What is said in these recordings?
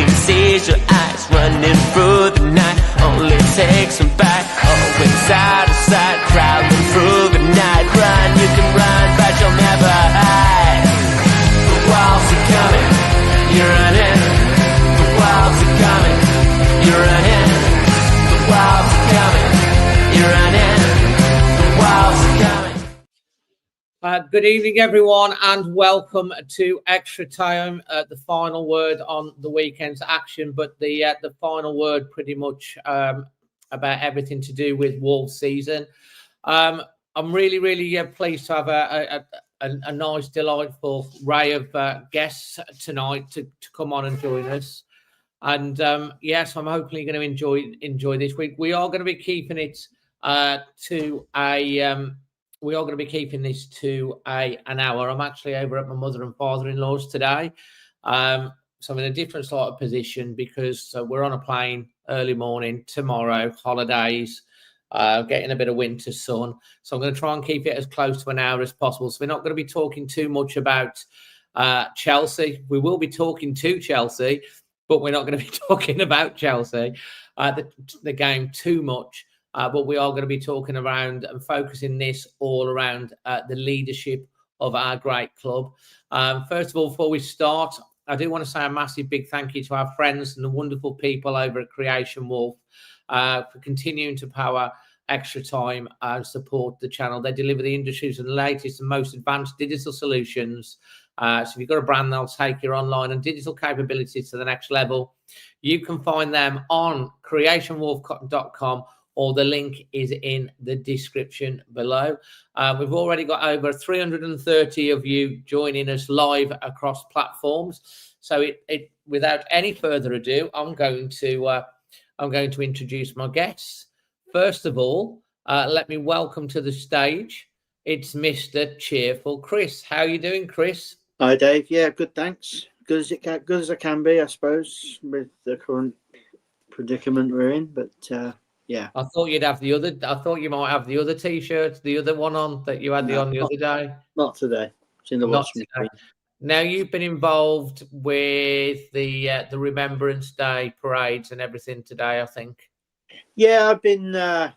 he sees your eyes running through the night. Only takes him back, always out of sight, crawling through the night. Run, you can run, but you'll never hide. The walls are coming, you're running. The walls are coming, you're running. The walls are coming, you're running. The walls are coming. Good evening, everyone, and welcome to Extra Time. The final word on the weekend's action, but the final word pretty much about everything to do with Wolves season. I'm really pleased to have a nice, delightful array of guests tonight to come on and join us. And yes, I'm hopefully going to enjoy this week. We are going to be keeping it to a. We are going to be keeping this to an hour. I'm actually over at my mother and father-in-law's today. So I'm in a different sort of position because we're on a plane early morning tomorrow, holidays, getting a bit of winter sun. So I'm going to try and keep it as close to an hour as possible. So we're not going to be talking too much about Chelsea. We will be talking to Chelsea, but we're not going to be talking about Chelsea, the game too much. But we are going to be talking around and focusing this all around the leadership of our great club. First of all, before we start, I do want to say a massive big thank you to our friends and the wonderful people over at Creation Wolf for continuing to power Extra Time and support the channel. They deliver the industry's latest and most advanced digital solutions. So if you've got a brand, they'll take your online and digital capabilities to the next level. You can find them on creationwolf.com, or the link is in the description below. We've already got over 330 of you joining us live across platforms. So without any further ado, I'm going to introduce my guests. First of all, let me welcome to the stage. It's Mr. Cheerful Chris. How are you doing, Chris? Hi, Dave. Yeah, good. Thanks. Good as I can be, I suppose, with the current predicament we're in. But yeah, I thought you'd have the other. I thought you might have the other T-shirt, the other one on that you had on the other day. Not today. It's in the washing machine. Now you've been involved with the Remembrance Day parades and everything today, I think. Yeah, I've been. I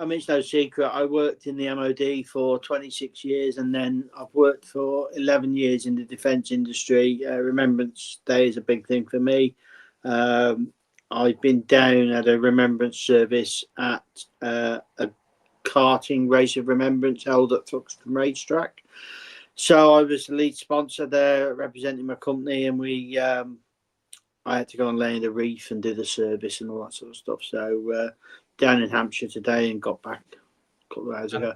mean, it's no secret. I worked in the MOD for 26 years, and then I've worked for 11 years in the defence industry. Remembrance Day is a big thing for me. I've been down at a remembrance service at a karting race of remembrance held at Thruxton Racetrack. So I was the lead sponsor there, representing my company, and I had to go and lay in the reef and do the service and all that sort of stuff. So down in Hampshire today and got back a couple of hours ago.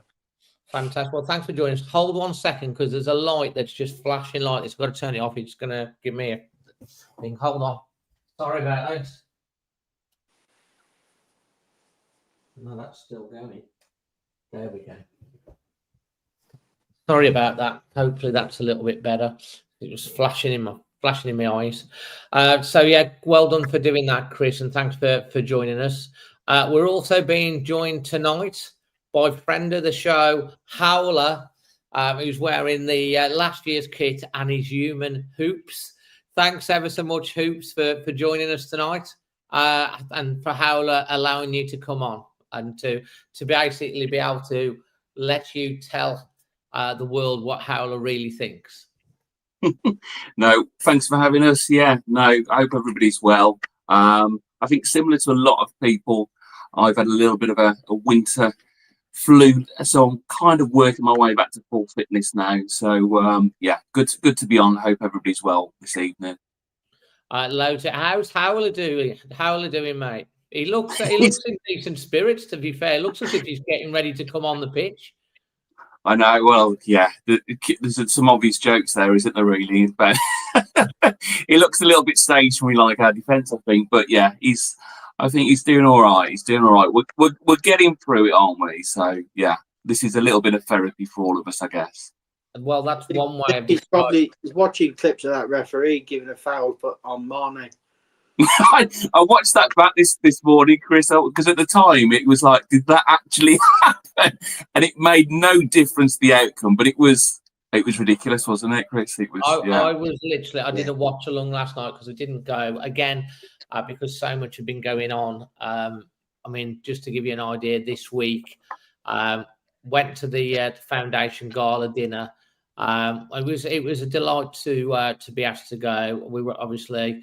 Fantastic. Well, thanks for joining us. Hold one second because there's a light that's just flashing like this. I've got to turn it off. It's going to give me a thing. Hold on. Sorry about that. No, that's still going. There we go. Sorry about that. Hopefully that's a little bit better. It was flashing in my eyes. So yeah, well done for doing that, Chris, and thanks for joining us. We're also being joined tonight by friend of the show, Howler, who's wearing the last year's kit and his human hoops. Thanks ever so much, Hoops, for joining us tonight, and for Howler allowing you to come on and to basically be able to let you tell the world what Howler really thinks. No, thanks for having us. Yeah, no, I hope everybody's well. I think similar to a lot of people, I've had a little bit of a winter flu, so I'm kind of working my way back to full fitness now. So yeah, good to be on. Hope everybody's well this evening. How's Howler doing? Howler doing, mate? He looks in decent spirits, to be fair. It looks as if he's getting ready to come on the pitch. I know. Well, yeah, there's some obvious jokes there, isn't there, really? But he looks a little bit staged when we like our defence, I think. But yeah, I think he's doing all right. He's doing all right. We're getting through it, aren't we? So yeah, this is a little bit of therapy for all of us, I guess. Well, that's one way of he's watching clips of that referee giving a foul on Mane. I watched that back this morning, Chris, because at the time it was like, did that actually happen? And it made no difference to the outcome, but it was It was ridiculous, wasn't it, Chris? It was. I was literally. I did a watch along last night because I didn't go again because so much had been going on. I mean, just to give you an idea, this week went to the foundation gala dinner. It was a delight to be asked to go. We were obviously,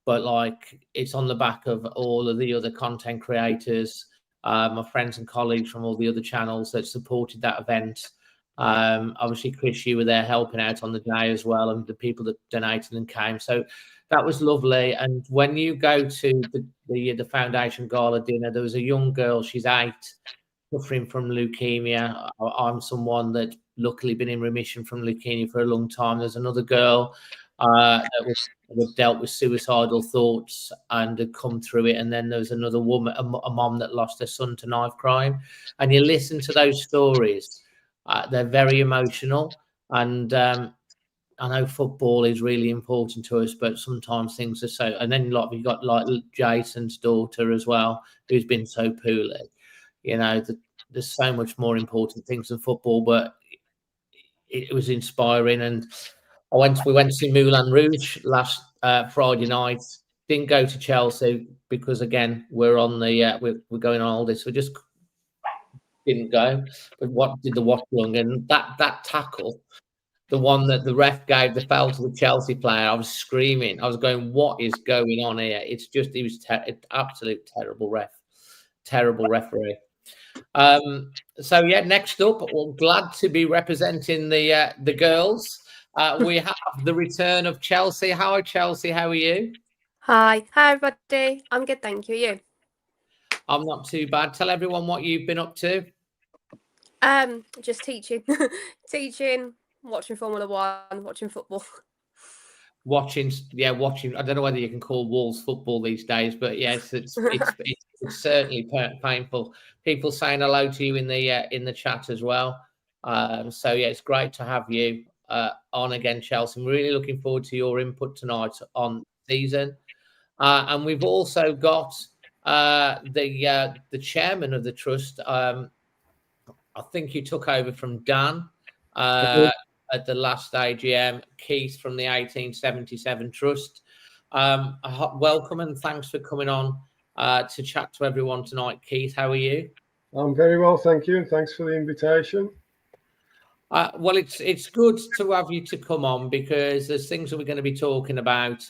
but like it's on the back of all of the other content creators, my friends and colleagues from all the other channels that supported that event. Obviously, Chris, you were there helping out on the day as well, and the people that donated and came. So that was lovely. And when you go to the foundation gala dinner, there was a young girl. She's 8, suffering from leukemia. I'm someone that luckily been in remission from leukemia for a long time. There's another girl that was dealt with suicidal thoughts and had come through it. And then there was another woman, a mom that lost her son to knife crime. And you listen to those stories. They're very emotional, and I know football is really important to us, but sometimes things are so. And then like we got like Jason's daughter as well, who's been so poorly. You know, there's so much more important things than football, but it was inspiring. And we went to see Moulin Rouge last Friday night. Didn't go to Chelsea because again we're on the we're going on all this. We just didn't go, but what did the watch along, and that tackle, the one that the ref gave the foul to the Chelsea player, I was screaming. I was going, "What is going on here?" It's just he was absolute terrible referee. So yeah, next up, we're glad to be representing the girls. We have the return of Chelsea. Hi, Chelsea. How are you? Hi everybody. I'm good, thank you. You? I'm not too bad. Tell everyone what you've been up to. Just teaching, watching Formula One, watching football. Watching. I don't know whether you can call Wolves football these days, but yes, it's certainly painful. People saying hello to you in the chat as well. So yeah, it's great to have you on again, Chelsea. I'm really looking forward to your input tonight on season, and we've also got the chairman of the trust. I think you took over from Dan at the last AGM, Keith from the 1877 Trust. Welcome and thanks for coming on to chat to everyone tonight. Keith, how are you? I'm very well, thank you, and thanks for the invitation. Well, it's good to have you to come on because there's things that we're going to be talking about,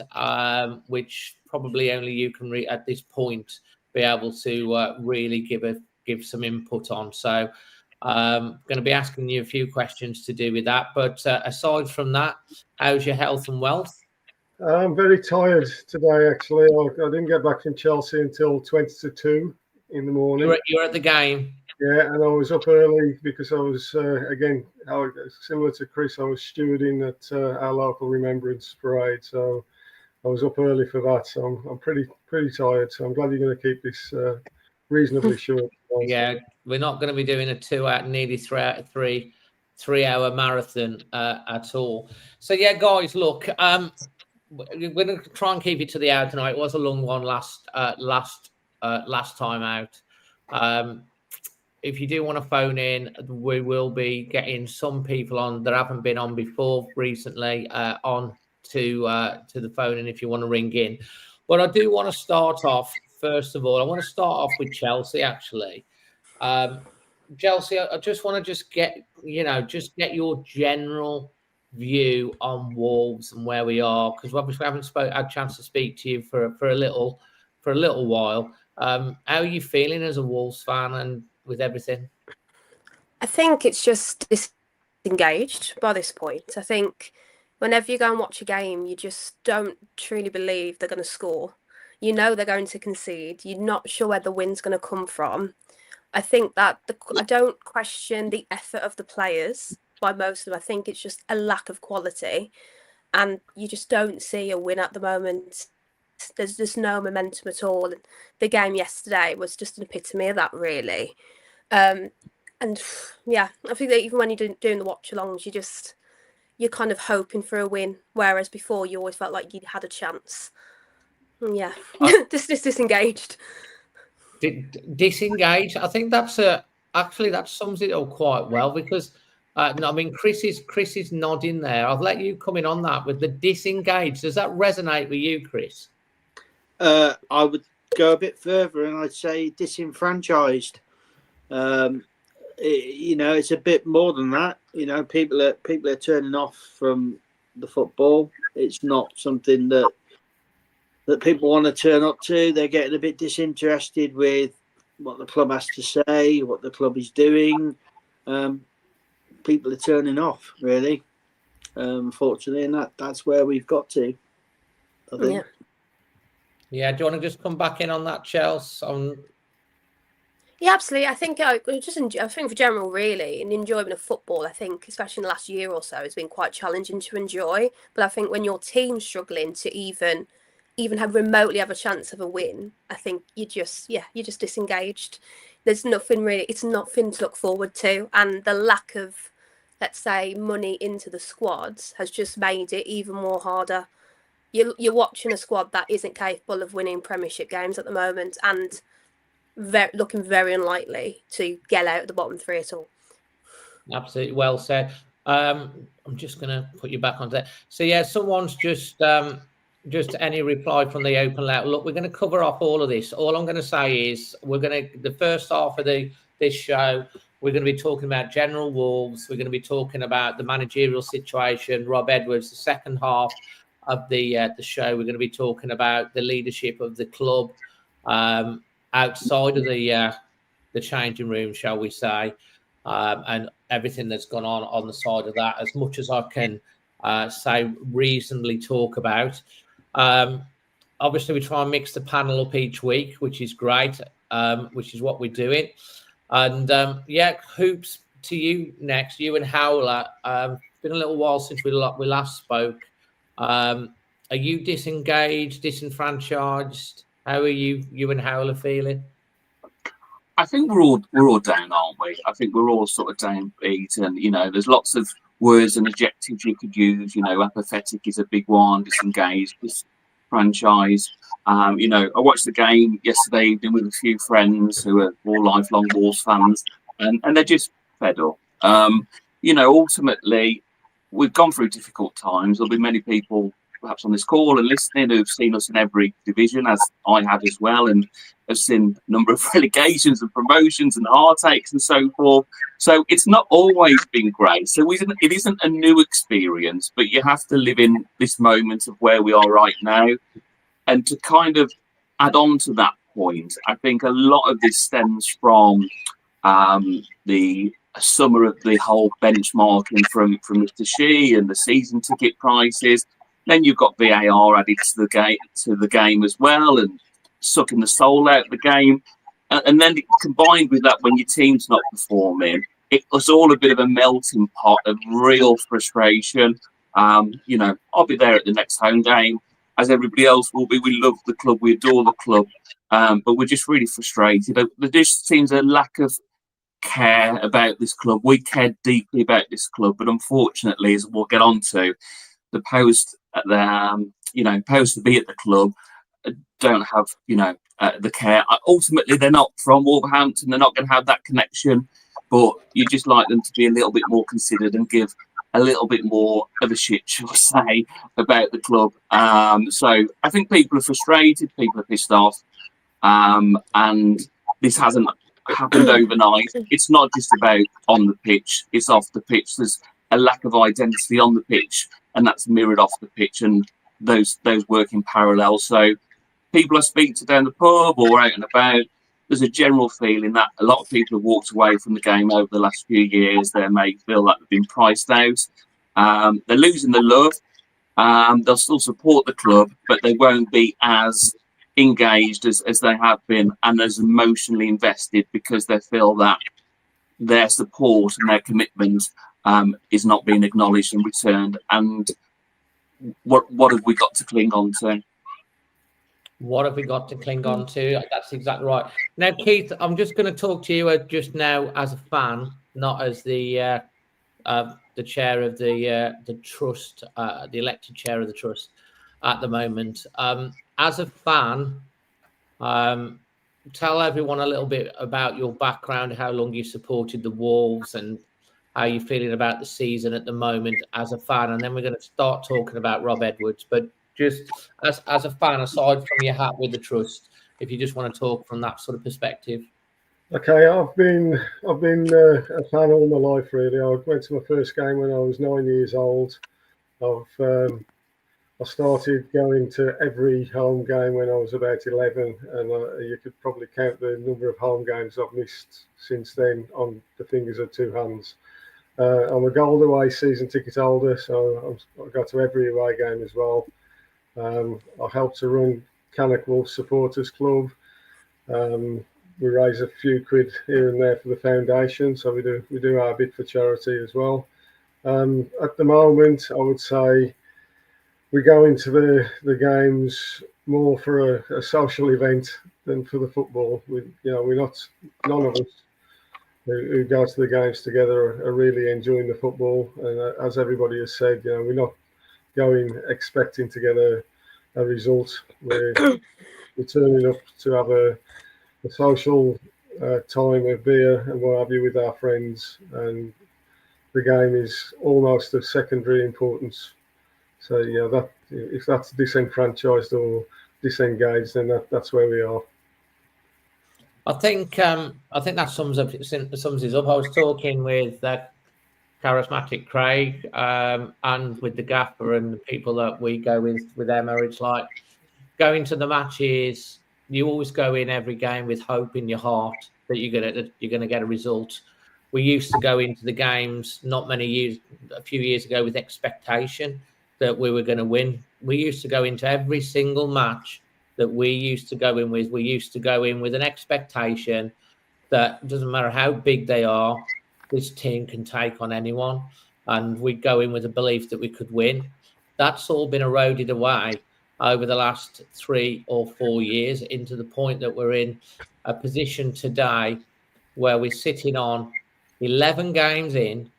which probably only you can at this point be able to really give some input on. So going to be asking you a few questions to do with that. But aside from that, how's your health and wealth? I'm very tired today, actually. I didn't get back from Chelsea until 20 to 2 in the morning. You're at the game? Yeah, and I was up early because I was, again, similar to Chris, I was stewarding at our local remembrance parade. So I was up early for that. So I'm pretty tired. So I'm glad you're going to keep this reasonably short. Yeah, we're not going to be doing a 2 hour, nearly 3 hour marathon at all. So yeah, guys, look, we're going to try and keep it to the hour tonight. It was a long one last time out. If you do want to phone in, we will be getting some people on that haven't been on before recently on to the phone, and if you want to ring in. But I do want to start off. First of all, I want to start off with Chelsea, actually. Chelsea, I just want to get your general view on Wolves and where we are, because obviously we haven't had a chance to speak to you for a little while. How are you feeling as a Wolves fan and with everything? I think it's just disengaged by this point. I think whenever you go and watch a game, you just don't truly believe they're going to score. You know they're going to concede. You're not sure where the win's going to come from. I think that I don't question the effort of the players by most of them. I think it's just a lack of quality, and you just don't see a win at the moment. There's just no momentum at all. The game yesterday was just an epitome of that, really. And yeah, I think that even when you're doing the watch-alongs, you're kind of hoping for a win, whereas before you always felt like you had a chance. Yeah, just disengaged. Disengaged. I think that sums it up quite well, because No, I mean, Chris is nodding there. I'll let you come in on that with the disengaged. Does that resonate with you, Chris? I would go a bit further and I'd say disenfranchised. It's a bit more than that. People are turning off from the football. It's not something that people want to turn up to. They're getting a bit disinterested with what the club has to say, what the club is doing. People are turning off, really, unfortunately, and that's where we've got to, I think. Yeah. Do you want to just come back in on that, Chelsea? Yeah, absolutely. I think I think for general, really, an enjoyment of football, I think, especially in the last year or so, has been quite challenging to enjoy. But I think when your team's struggling to even have remotely have a chance of a win, I think you're just disengaged. There's nothing really. It's nothing to look forward to, and the lack of, let's say, money into the squads has just made it even more harder. You're watching a squad that isn't capable of winning Premiership games at the moment, and looking very unlikely to get out of the bottom three at all. Absolutely, well said. I'm just going to put you back on there. So yeah, someone's just any reply from the open letter. Look, we're going to cover off all of this. All I'm going to say is the first half of this show, we're going to be talking about General Wolves. We're going to be talking about the managerial situation, Rob Edwards. The second half of the show, we're going to be talking about the leadership of the club outside of the changing room, shall we say, and everything that's gone on the side of that, as much as I can say reasonably talk about. Obviously, we try and mix the panel up each week, which is great, which is what we're doing. And Hoops, to you next, you and Howler. Been a little while since we last spoke. Are you disengaged, disenfranchised? How are you and Howler feeling? I think we're all down, aren't we? I think we're all sort of downbeat, and there's lots of words and adjectives you could use. Apathetic is a big one. Disengaged, disfranchised. I watched the game yesterday evening with a few friends who are all lifelong Wolves fans, and they're just fed up. Ultimately, we've gone through difficult times. There'll be many people perhaps on this call and listening who've seen us in every division, as I had as well, and have seen a number of relegations and promotions and heartaches and so forth. So it's not always been great. So it isn't a new experience, but you have to live in this moment of where we are right now. And to kind of add on to that point, I think a lot of this stems from the summer of the whole benchmarking from Mr. Shi and the season ticket prices. Then you've got VAR added to the game as well, and sucking the soul out of the game. And then combined with that, when your team's not performing, it was all a bit of a melting pot of real frustration. I'll be there at the next home game, as everybody else will be. We love the club, we adore the club, but we're just really frustrated. There just seems a lack of care about this club. We cared deeply about this club, but unfortunately, as we'll get on to, the powers to be at the club don't have the care. Ultimately, they're not from Wolverhampton. They're not going to have that connection, but you just like them to be a little bit more considered and give a little bit more of a shit, shall we say, about the club. So I think people are frustrated, people are pissed off, and this hasn't happened overnight. It's not just about on the pitch, it's off the pitch. There's a lack of identity on the pitch, and that's mirrored off the pitch, and those work in parallel. So people I speak to down the pub or out and about, there's a general feeling that a lot of people have walked away from the game over the last few years. They may feel like they've been priced out. They're losing the love. They'll still support the club, but they won't be as engaged as they have been and as emotionally invested, because they feel that their support and their commitment is not being acknowledged and returned. And what have we got to cling on to? What have we got to cling on to? That's exactly right. Now, Keith, I'm just going to talk to you just now as a fan, not as the chair of the trust, the elected chair of the trust at the moment. As a fan, tell everyone a little bit about your background, how long you supported the Wolves, and how you're feeling about the season at the moment as a fan, and then we're going to start talking about Rob Edwards. But just as a fan, aside from your hat with the trust, if you just want to talk from that sort of perspective. Okay, I've been a fan all my life, really. I went to my first game when I was 9 years old. I started going to every home game when I was about 11, and you could probably count the number of home games I've missed since then on the fingers of two hands. I'm a gold away season ticket holder, so I go to every away game as well. I help to run Cannock Wolf Supporters Club. We raise a few quid here and there for the foundation, so we do our bit for charity as well. At the moment, I would say we go into the games more for a social event than for the football. We're not, none of us who go to the games together are really enjoying the football. And as everybody has said, we're not going expecting to get a result. We're turning up to have a social time of beer and what have you with our friends, and the game is almost of secondary importance. So that if that's disenfranchised or disengaged, then that's where we are. I think that sums it up. I was talking with charismatic Craig and with the gaffer and the people that we go with Emma. It's like going to the matches. You always go in every game with hope in your heart that you're gonna get a result. We used to go into the games a few years ago with expectation that we were going to win. We used to go into every single match that we used to go in with. We used to go in with an expectation that it doesn't matter how big they are, this team can take on anyone. And we'd go in with a belief that we could win. That's all been eroded away over the last 3 or 4 years, into the point that we're in a position today where we're sitting on 11 games in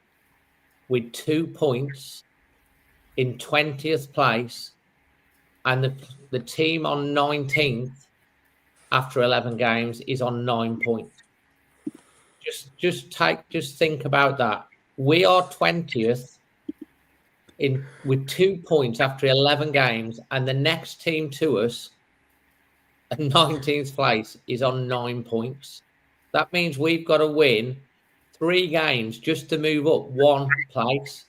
with 2 points in 20th place, and the team on 19th after 11 games is on 9 points. Just think about that. We are 20th with 2 points after 11 games, and the next team to us at 19th place is on 9 points. That means we've got to win 3 games just to move up 1 place.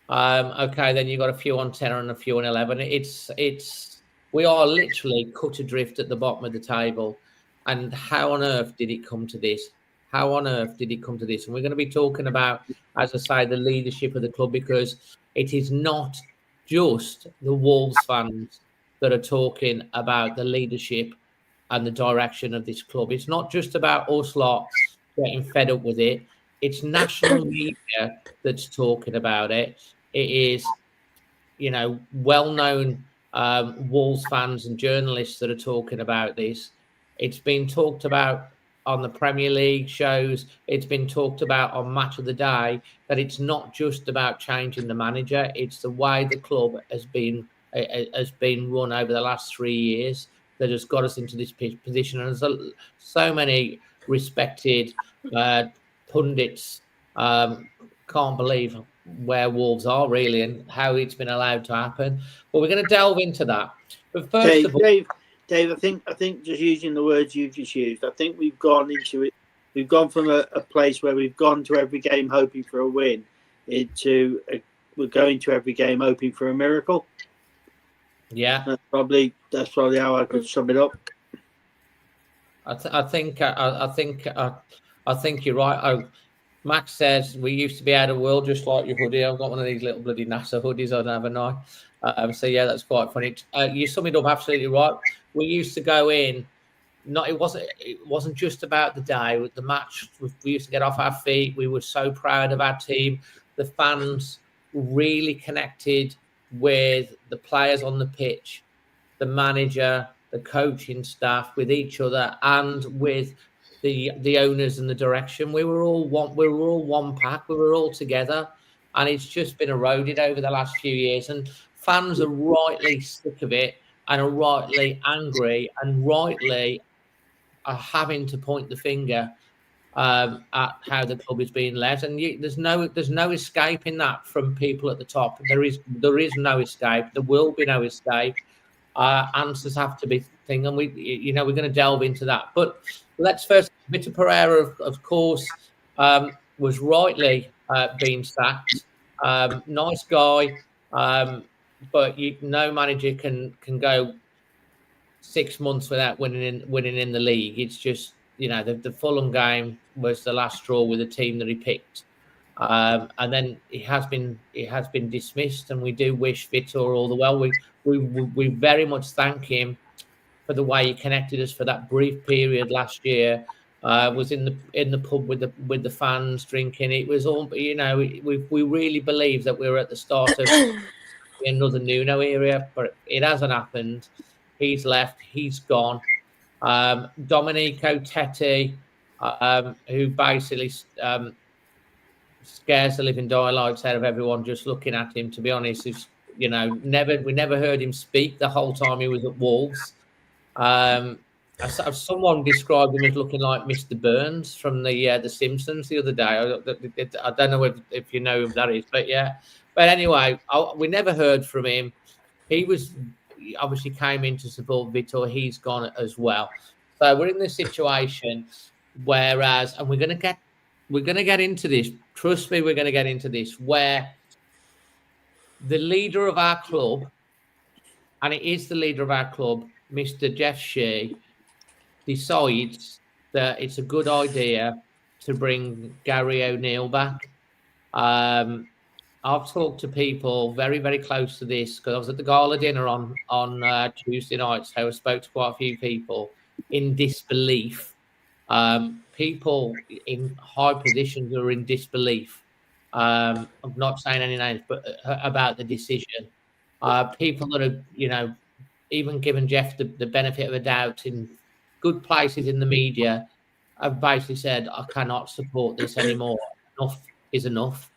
Okay, then you've got a few on 10 and a few on 11. We are literally cut adrift at the bottom of the table. And how on earth did it come to this? How on earth did it come to this? And we're going to be talking about, as I say, the leadership of the club, because it is not just the Wolves fans that are talking about the leadership and the direction of this club. It's not just about us lot getting fed up with it. It's national media that's talking about it. It is, well-known Wolves fans and journalists that are talking about this. It's been talked about on the Premier League shows. It's been talked about on Match of the Day, that it's not just about changing the manager. It's the way the club has been run over the last 3 years that has got us into this position. And there's so many respected pundits can't believe where Wolves are really and how it's been allowed to happen. But we're going to delve into that. But first of all, Dave, I think just using the words you've just used, I think we've gone into it. We've gone from a place where we've gone to every game hoping for a win into we're going to every game hoping for a miracle. Yeah, that's probably how I could sum it up. I think you're right. Max says we used to be out of the world, just like your hoodie. I've got one of these little bloody NASA hoodies on, haven't I? So yeah, that's quite funny. You sum it up absolutely right. We used to go in. It wasn't just about the day. The match, we used to get off our feet. We were so proud of our team. The fans really connected with the players on the pitch, the manager, the coaching staff, with each other, and with the owners and the direction. We were all one pack. We were all together, and it's just been eroded over the last few years. And fans are rightly sick of it, and are rightly angry, and rightly are having to point the finger at how the club is being led, and there's no escaping that from people at the top. There is no escape. There will be no escape. Answers have to be thing, and we're going to delve into that. But let's first, Vitor Pereira, of course, was rightly being sacked. Nice guy, but no manager can go 6 months without winning in the league. It's just the Fulham game was the last straw with the team that he picked, and then he has been dismissed. And we do wish Vitor all the well. We very much thank him for the way he connected us for that brief period last year. Was in the pub with the fans drinking. It was all we really believe that we were at the start of another Nuno area, but it hasn't happened. He's left. He's gone. Domenico Tetti, who basically scares the living daylights out of everyone just looking at him. To be honest, we never heard him speak the whole time he was at Wolves. Someone described him as looking like Mr. Burns from the Simpsons the other day. I don't know if you know who that is, but yeah. But anyway, we never heard from him. He obviously came in to support Vitor. He's gone as well. So we're in this situation, whereas, and we're going to get into this. Trust me, we're going to get into this, where the leader of our club, and it is the leader of our club, Mr. Jeff Shi, decides that it's a good idea to bring Gary O'Neill back. I've talked to people very, very close to this because I was at the gala dinner on Tuesday night, so I spoke to quite a few people in disbelief. People in high positions are in disbelief. I'm not saying any names, but about the decision. People that are, even given Jeff the benefit of the doubt in good places in the media, have basically said, I cannot support this anymore. Enough is enough.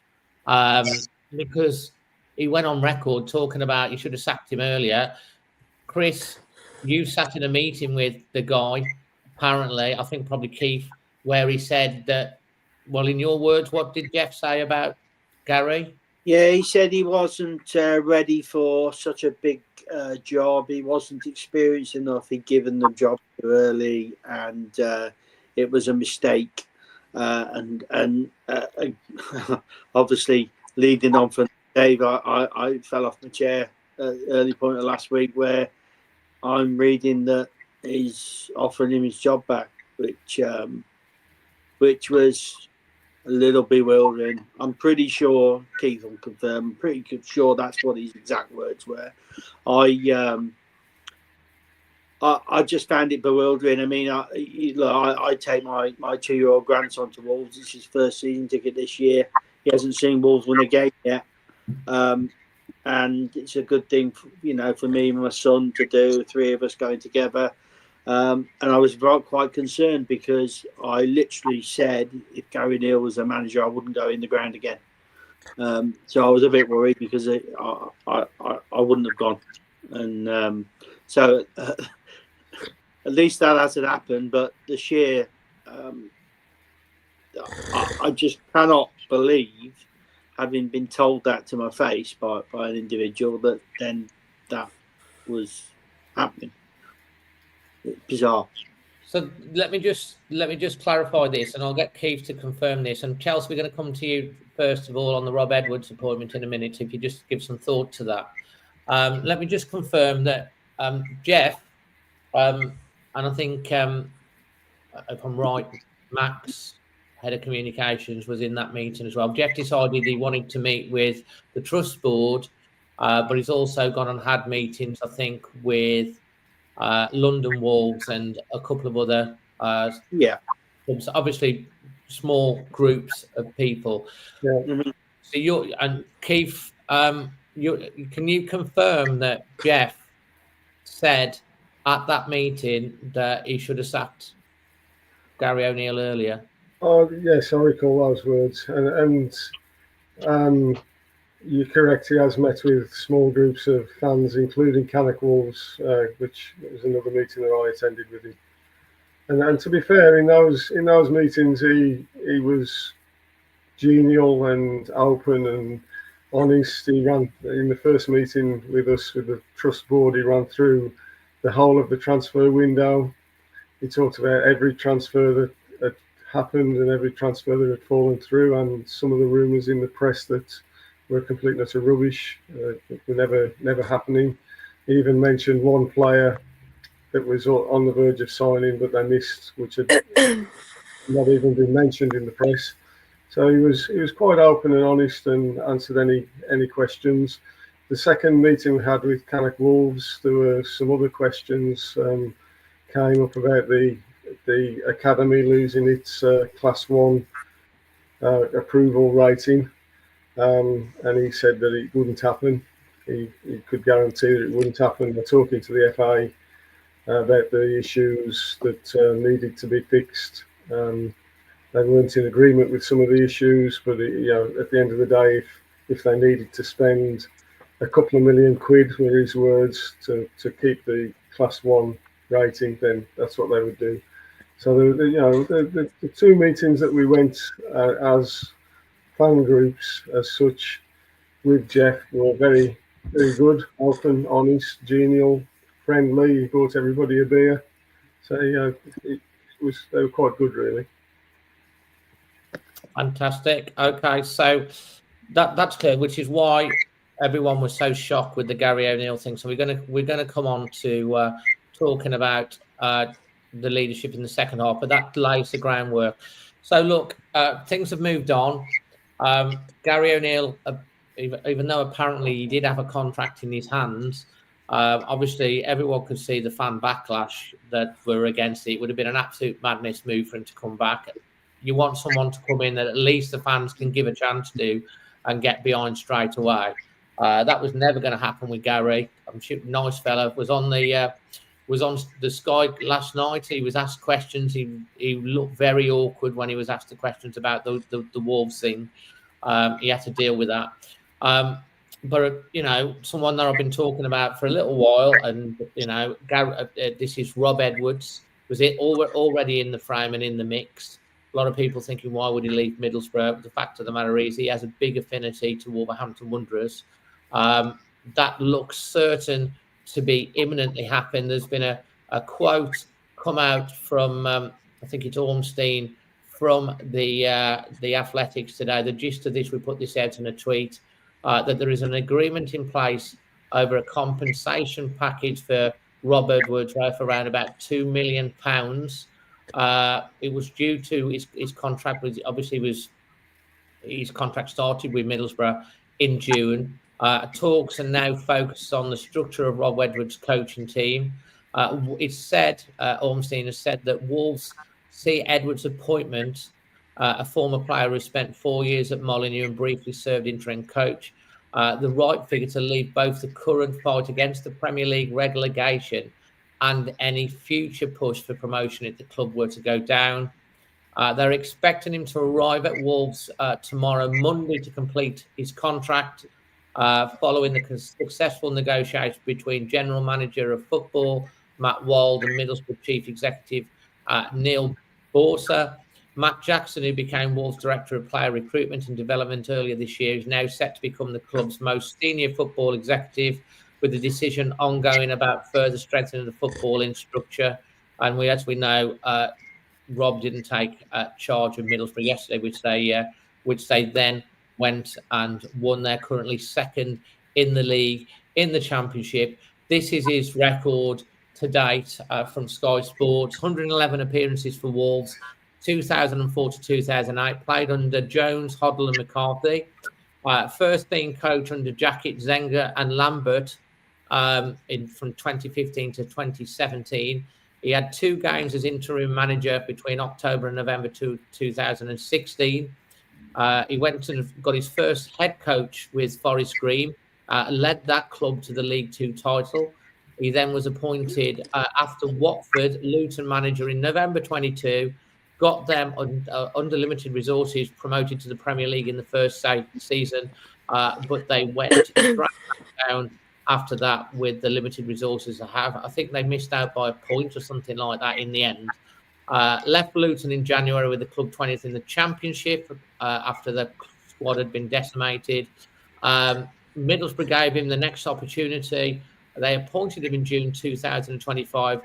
Because he went on record talking about you should have sacked him earlier. Chris, you sat in a meeting with the guy, apparently, I think probably Keith, where he said that, well, in your words, what did Jeff say about Gary? Yeah, he said he wasn't ready for such a big job. He wasn't experienced enough. He'd given the job too early, and it was a mistake. And obviously, leading on from Dave, I fell off my chair at the early point of last week, where I'm reading that he's offering him his job back, which was a little bewildering. I'm pretty sure Keith will confirm. I'm pretty sure that's what his exact words were. I just found it bewildering. I mean, I take my 2-year-old grandson to Wolves. It's his first season ticket this year. He hasn't seen Wolves win a game yet, and it's a good thing, for me and my son to do. 3 of us going together. And I was quite concerned because I literally said if Gary Neal was a manager, I wouldn't go in the ground again. So I was a bit worried because I wouldn't have gone. And so at least that hasn't happened. But the sheer, I just cannot believe, having been told that to my face by an individual, that then that was happening. Bizarre. So let me just clarify this, and I'll get Keith to confirm this. And Chelsea, we're going to come to you first of all on the Rob Edwards appointment in a minute. If you just give some thought to that, let me just confirm that Jeff, and I think if I'm right, Max, head of communications, was in that meeting as well. Jeff decided he wanted to meet with the trust board, but he's also gone and had meetings, I think, with London Wolves and a couple of other clubs, obviously small groups of people. Yeah. Mm-hmm. So you and Keith, can you confirm that Jeff said at that meeting that he should have sacked Gary O'Neill earlier? Oh yes, I recall those words, and you're correct. He has met with small groups of fans, including Cannock Wolves, which was another meeting that I attended with him. And to be fair, in those meetings, he was genial and open and honest. He ran in the first meeting with us with the trust board. He ran through the whole of the transfer window. He talked about every transfer that had happened and every transfer that had fallen through, and some of the rumours in the press that were complete utter rubbish, were never happening. He even mentioned one player that was on the verge of signing, but they missed, which had not even been mentioned in the press. So he was quite open and honest and answered any questions. The second meeting we had with Cannock Wolves, there were some other questions came up about the academy losing its Class 1 approval rating, and he said that it wouldn't happen. He could guarantee that it wouldn't happen. They're talking to the FA about the issues that needed to be fixed. They weren't in agreement with some of the issues, but at the end of the day, if they needed to spend a couple of million quid, were his words, to keep the Class 1 rating, then that's what they would do. So the two meetings that we went as fan groups as such with Jeff were very, very good, open, honest, genial, friendly. He bought everybody a beer. So they were quite good, really. Fantastic. Okay, so that's clear, which is why everyone was so shocked with the Gary O'Neill thing. So we're gonna come on to talking about the leadership in the second half, but that lays the groundwork. So look, things have moved on. Gary O'Neill, even though apparently he did have a contract in his hands, obviously everyone could see the fan backlash that were against it. It would have been an absolute madness move for him to come back. You want someone to come in that at least the fans can give a chance to and get behind straight away. That was never going to happen with Gary. I'm sure, nice fella. Was on the Sky last night. He was asked questions. He looked very awkward when he was asked the questions about the Wolves thing. He had to deal with that. But someone that I've been talking about for a little while, and Gary, this is Rob Edwards. Was it already in the frame and in the mix? A lot of people thinking, why would he leave Middlesbrough? The fact of the matter is he has a big affinity to Wolverhampton Wanderers. That looks certain to be imminently happen. There's been a quote come out from, I think it's Ormstein, from the Athletics today. The gist of this, we put this out in a tweet, that there is an agreement in place over a compensation package for Rob Edwards worth around about £2 million. It was due to his contract his contract started with Middlesbrough in June. Talks are now focused on the structure of Rob Edwards' coaching team. It's said, Ormstein has said that Wolves see Edwards' appointment, a former player who spent 4 years at Molineux and briefly served interim coach, the right figure to lead both the current fight against the Premier League relegation and any future push for promotion if the club were to go down. They're expecting him to arrive at Wolves tomorrow, Monday, to complete his contract, following the successful negotiation between General Manager of Football, Matt Wald, and Middlesbrough Chief Executive, Neil Borsa. Matt Jackson, who became Wolves Director of Player Recruitment and Development earlier this year, is now set to become the club's most senior football executive, with the decision ongoing about further strengthening the footballing structure. And as we know, Rob didn't take charge of Middlesbrough yesterday, which they then went and won. They're currently second in the league, in the Championship. This is his record to date from Sky Sports: 111 appearances for Wolves, 2004 to 2008. Played under Jones, Hoddle, and McCarthy. First team coach under Jacket, Zenga, and Lambert from 2015 to 2017. He had 2 games as interim manager between October and November 2016. He went and got his first head coach with Forest Green, led that club to the League 2 title. He then was appointed after Watford Luton manager in November 22, got them under limited resources, promoted to the Premier League in the first season, but they went straight down after that with the limited resources they have. I think they missed out by a point or something like that in the end. Left Luton in January with the club 20th in the Championship after the squad had been decimated. Middlesbrough gave him the next opportunity. They appointed him in June 2025.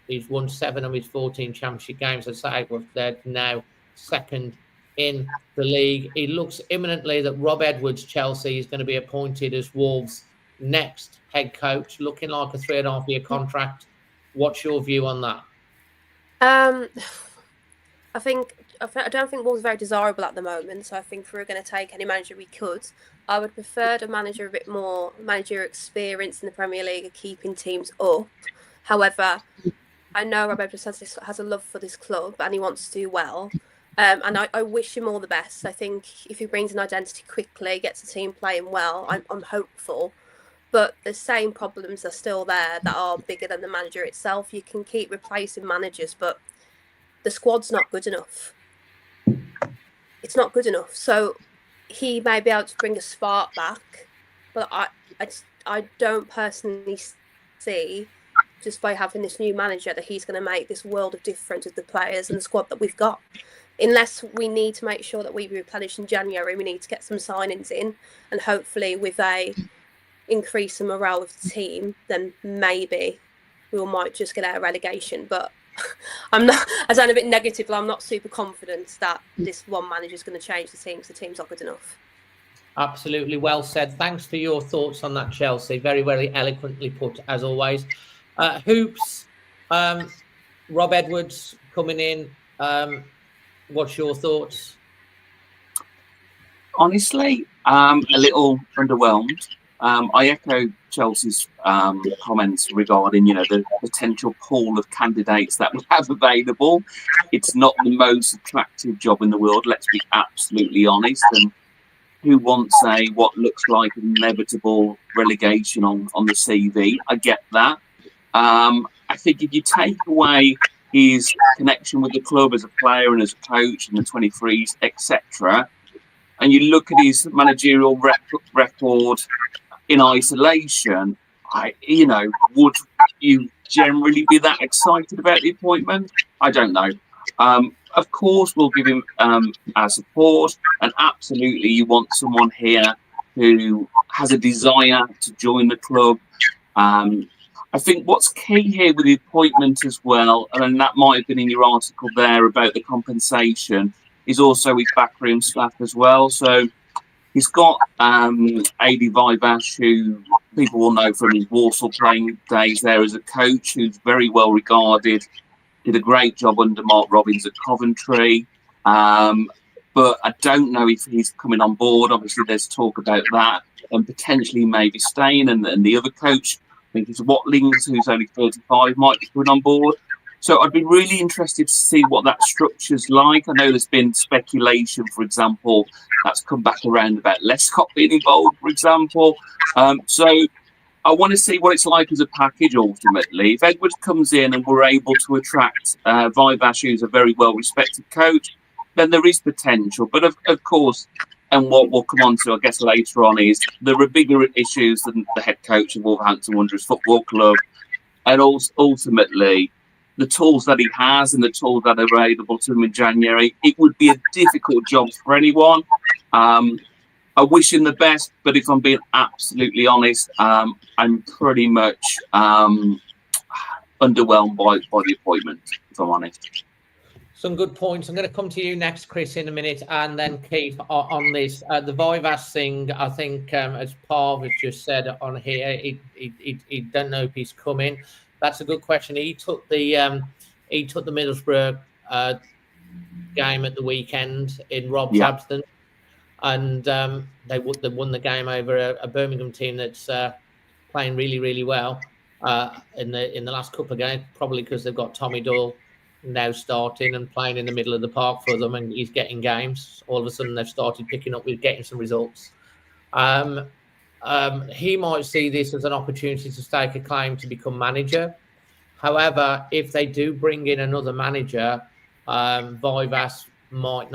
He's won 7 of his 14 Championship games. As I say, they're now second in the league. It looks imminently that Rob Edwards, Chelsea, is going to be appointed as Wolves' next head coach, looking like a 3.5-year contract. What's your view on that? I don't think Wolves are very desirable at the moment. So I think if we were going to take any manager we could, I would prefer a manager a bit more managerial experience in the Premier League of keeping teams up. However, I know Rob Edwards has a love for this club and he wants to do well. And I wish him all the best. I think if he brings an identity quickly, gets the team playing well, I'm hopeful. But the same problems are still there that are bigger than the manager itself. You can keep replacing managers, but the squad's not good enough. It's not good enough. So he may be able to bring a spark back, but I don't personally see, just by having this new manager, that he's going to make this world of difference with the players and the squad that we've got. Unless we need to make sure that we replenish in January, we need to get some signings in, and hopefully with a increase in morale with the team, then maybe we might just get out of relegation. But I sound a bit negative, but I'm not super confident that this one manager is going to change the team, because the team's not good enough. Absolutely, well said. Thanks for your thoughts on that, Chelsea. Very, very eloquently put, as always. Hoops, Rob Edwards coming in. What's your thoughts? Honestly, a little underwhelmed. I echo Chelsea's comments regarding, the potential pool of candidates that we have available. It's not the most attractive job in the world, let's be absolutely honest. And who wants what looks like an inevitable relegation on the CV? I get that. I think if you take away his connection with the club as a player and as a coach and the 23s, etc., and you look at his managerial record in isolation, would you generally be that excited about the appointment? I don't know. Of course, we'll give him our support, and absolutely, you want someone here who has a desire to join the club. I think what's key here with the appointment as well, and that might have been in your article there about the compensation, is also his backroom staff as well. So he's got Adi Vivash, who people will know from his Walsall playing days there as a coach, who's very well regarded, did a great job under Mark Robbins at Coventry. But I don't know if he's coming on board. Obviously, there's talk about that, and potentially maybe staying, and the other coach, I think it's Watlings, who's only 35, might be coming on board. So I'd be really interested to see what that structure's like. I know there's been speculation, for example, that's come back around about Lescott being involved, for example. So I want to see what it's like as a package, ultimately. If Edwards comes in and we're able to attract Vivash, who's a very well-respected coach, then there is potential. But of course, and what we'll come on to, I guess, later on, is there are bigger issues than the head coach of Wolverhampton Wanderers Football Club. And also, ultimately, the tools that he has and the tools that are available to him in January, it would be a difficult job for anyone. I wish him the best, but if I'm being absolutely honest, I'm pretty much underwhelmed by the appointment, if I'm honest. Some good points. I'm going to come to you next, Chris, in a minute, and then Keith on this. The Vivash thing, I think, as Parv has just said on here, he don't know if he's coming. That's a good question. He took the Middlesbrough game at the weekend in Rob's absence, and they won the game over a Birmingham team that's playing really, really well in the last couple of games, probably because they've got Tommy Doyle now starting and playing in the middle of the park for them, and he's getting games. All of a sudden, they've started picking up with getting some results. He might see this as an opportunity to stake a claim to become manager. However, if they do bring in another manager, Vivash might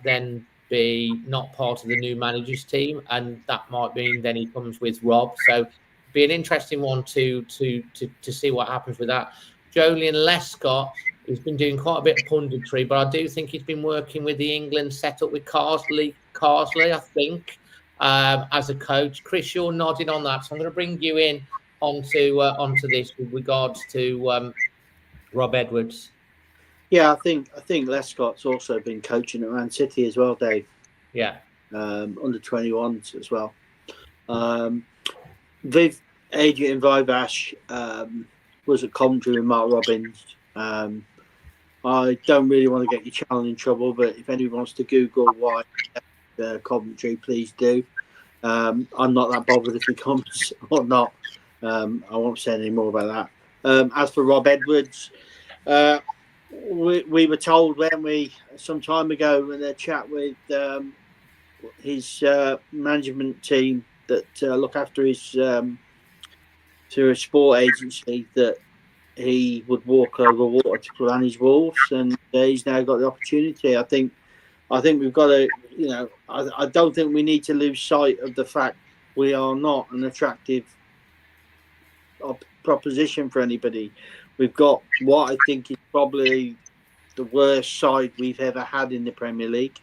then be not part of the new manager's team, and that might mean then he comes with Rob. So, be an interesting one to see what happens with that. Julian Lescott, he's been doing quite a bit of punditry, but I do think he's been working with the England setup with Carsley, I think, as a coach. Chris, you're nodding on that, so I'm going to bring you in onto this with regards to Rob Edwards. Yeah, I think Lescott's also been coaching at Man City as well, Dave. Yeah. Under 21s as well. Viv Adrian Vivash was at commentary with Mark Robbins. I don't really want to get your channel in trouble, but if anyone wants to Google why commentary, please do. I'm not that bothered if he comes or not. I won't say any more about that. As for Rob Edwards, we were told, weren't we, some time ago in a chat with his management team that look after his through a sport agency, that he would walk over water to plan his Wolves, and he's now got the opportunity. I think we've got to, I don't think we need to lose sight of the fact we are not an attractive proposition for anybody. We've got what I think is probably the worst side we've ever had in the Premier League.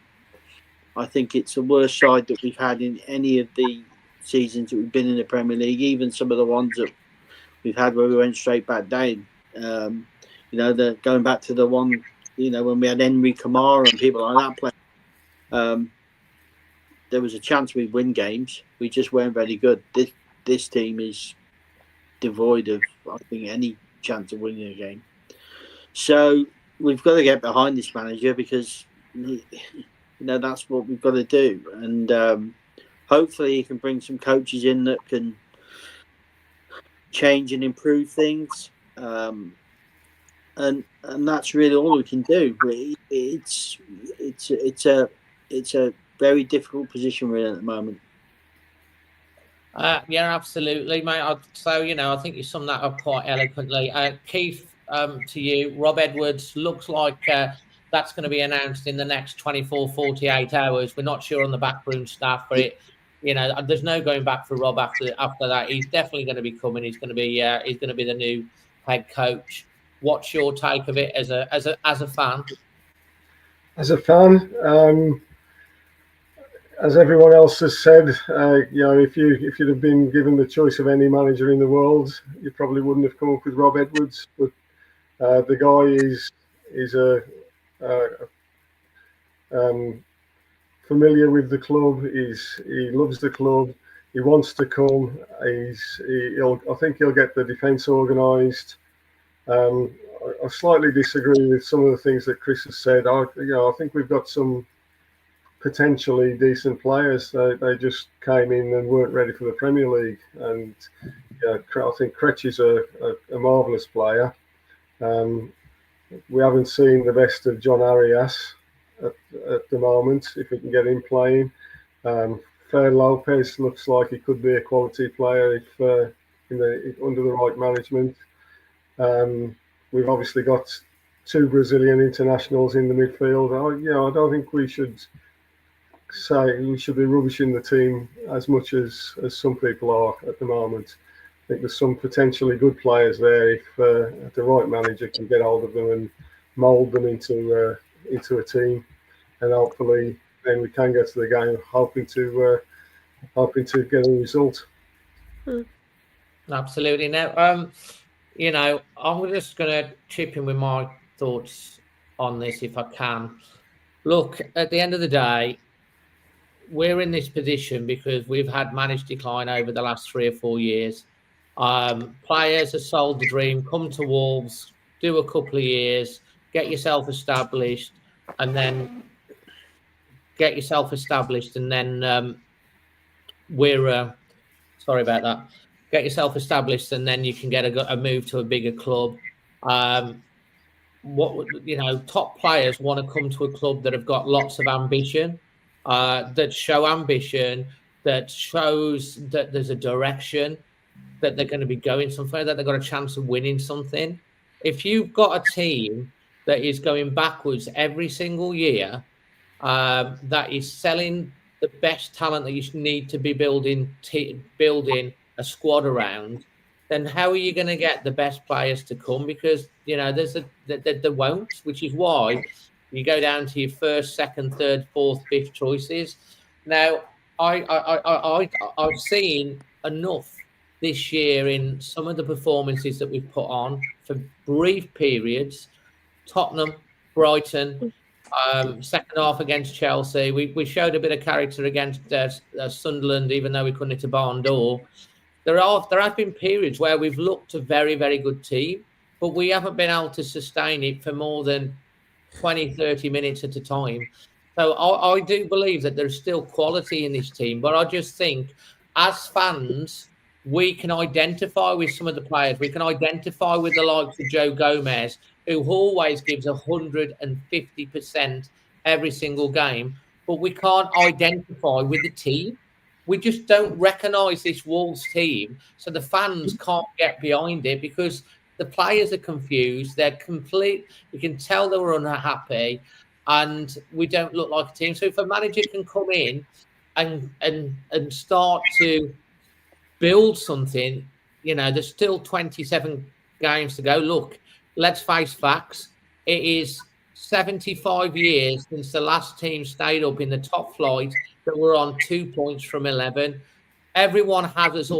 I think it's the worst side that we've had in any of the seasons that we've been in the Premier League, even some of the ones that we've had where we went straight back down. Going back to the one, when we had Henry Kamara and people like that playing, there was a chance we'd win games. We just weren't very good. This team is devoid of, I think, any chance of winning a game. So we've got to get behind this manager, because that's what we've got to do. And hopefully he can bring some coaches in that can change and improve things. And that's really all we can do. It's a very difficult position we're in at the moment. Yeah, absolutely, mate. So, I think you summed that up quite eloquently. Keith, to you, Rob Edwards looks like that's going to be announced in the next 24, 48 hours. We're not sure on the backroom staff, but there's no going back for Rob after that. He's definitely going to be coming. He's going to be the new head coach. What's your take of it as a fan? As a fan, as everyone else has said, if you'd have been given the choice of any manager in the world, you probably wouldn't have come up with Rob Edwards. But the guy is familiar with the club. He loves the club. He wants to come. I think he'll get the defence organised. I slightly disagree with some of the things that Chris has said. I think we've got some potentially decent players. They just came in and weren't ready for the Premier League. And I think Kretsch is a marvellous player. We haven't seen the best of John Arias at the moment, if we can get him playing. Fer Lopez looks like he could be a quality player if under the right management. We've obviously got 2 Brazilian internationals in the midfield. I don't think we should say we should be rubbishing the team as much as some people are at the moment. I think there's some potentially good players there if the right manager can get hold of them and mould them into a team, and hopefully then we can get to the game hoping to get a result. Absolutely. Now, I'm just going to chip in with my thoughts on this if I can. Look, at the end of the day, we're in this position because we've had managed decline over the last 3 or 4 years. Players have sold the dream, come to Wolves, do a couple of years, get yourself established, and then sorry about that. Get yourself established, and then you can get a move to a bigger club. Top players want to come to a club that have got lots of ambition, that show ambition, that shows that there's a direction, that they're going to be going somewhere, that they've got a chance of winning something. If you've got a team that is going backwards every single year, that is selling the best talent that you need to be building a squad around, then how are you going to get the best players to come? Because, you know, there won't, which is why you go down to your first, second, third, fourth, fifth choices. Now, I've seen enough this year in some of the performances that we've put on for brief periods. Tottenham, Brighton, second half against Chelsea. We showed a bit of character against Sunderland, even though we couldn't hit a barn door. There have been periods where we've looked a very, very good team, but we haven't been able to sustain it for more than 20, 30 minutes at a time. So I do believe that there's still quality in this team, but I just think as fans, we can identify with some of the players. We can identify with the likes of Joe Gomez, who always gives 150% every single game, but we can't identify with the team. We just don't recognise this Wolves team, so the fans can't get behind it because the players are confused. They're complete. You can tell they were unhappy, and we don't look like a team. So if a manager can come in and start to build something, you know, there's still 27 games to go. Look, let's face facts. It is 75 years since the last team stayed up in the top flight that were on 2 points from 11. Everyone has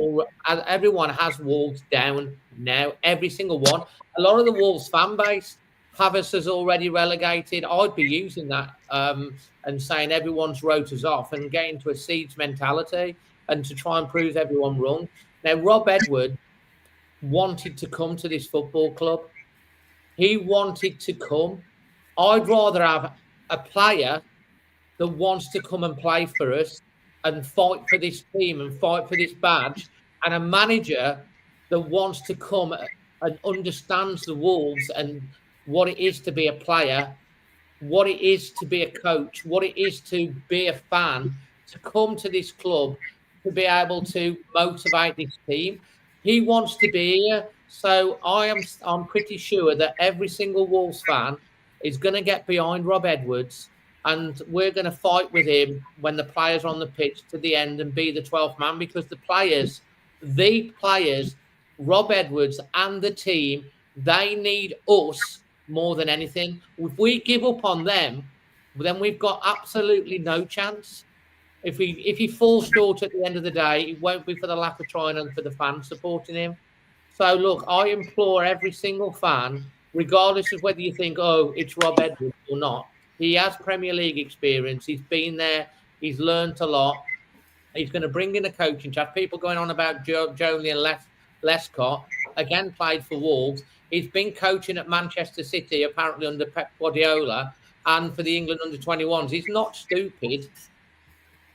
Wolves down now. Every single one. A lot of the Wolves fan base have us as already relegated. I'd be using that and saying everyone's rotors off and getting to a siege mentality and to try and prove everyone wrong. Now, Rob Edwards wanted to come to this football club. He wanted to come. I'd rather have a player that wants to come and play for us and fight for this team and fight for this badge, and a manager that wants to come and understands the Wolves and what it is to be a player, what it is to be a coach, what it is to be a fan, to come to this club, to be able to motivate this team. He wants to be here. So I'm pretty sure that every single Wolves fan is going to get behind Rob Edwards, and we're going to fight with him when the players are on the pitch to the end and be the 12th man, because the players, Rob Edwards and the team, they need us more than anything. If we give up on them, then we've got absolutely no chance. If he falls short at the end of the day, it won't be for the lack of trying and for the fans supporting him. So, look, I implore every single fan, regardless of whether you think, oh, it's Rob Edwards or not, he has Premier League experience. He's been there. He's learned a lot. He's going to bring in a coaching staff. People going on about Jonley and Lescott, again, played for Wolves. He's been coaching at Manchester City, apparently under Pep Guardiola, and for the England under-21s. He's not stupid.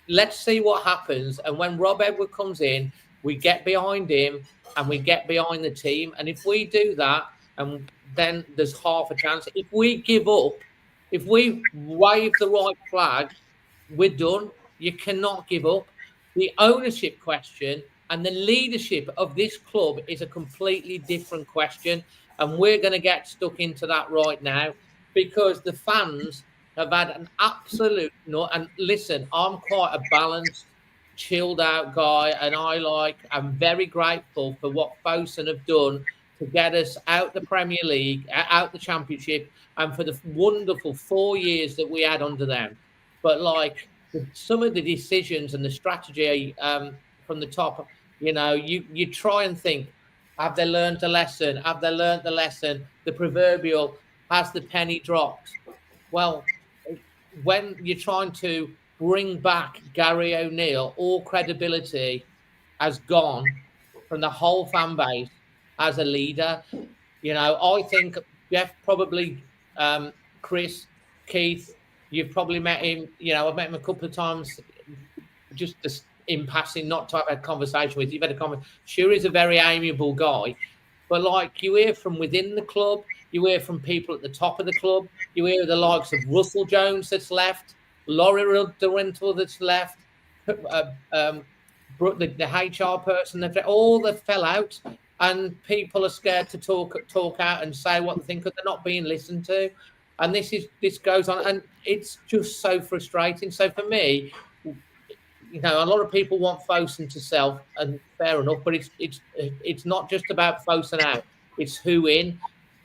Let's see what happens. And when Rob Edwards comes in, we get behind him and we get behind the team. And if we do that, and then there's half a chance. If we give up, if we wave the right flag, we're done. You cannot give up. The ownership question and the leadership of this club is a completely different question. And we're going to get stuck into that right now, because the fans have had an absolute and listen, I'm quite a balanced, chilled out guy, and I'm very grateful for what Fosun have done to get us out the Premier League, out the Championship, and for the wonderful 4 years that we had under them. But some of the decisions and the strategy from the top, you know, you try and think, have they learned a lesson? Have they learned the lesson? The proverbial, has the penny dropped? Well, when you're trying to bring back Gary O'Neill, all credibility has gone from the whole fan base as a leader. You know, I think Jeff probably, Chris, Keith, you've probably met him. You know, I've met him a couple of times just in passing, not to have a conversation with. You've had a conversation. Sure, he's a very amiable guy, but you hear from within the club, you hear from people at the top of the club, you hear the likes of Russell Jones that's left, Laurie Durrental that's left, the HR person, all that fell out, and people are scared to talk out and say what they think because they're not being listened to. And this goes on, and it's just so frustrating. So for me, you know, a lot of people want Fosun to sell, and fair enough, but it's not just about Fosun out. It's who in.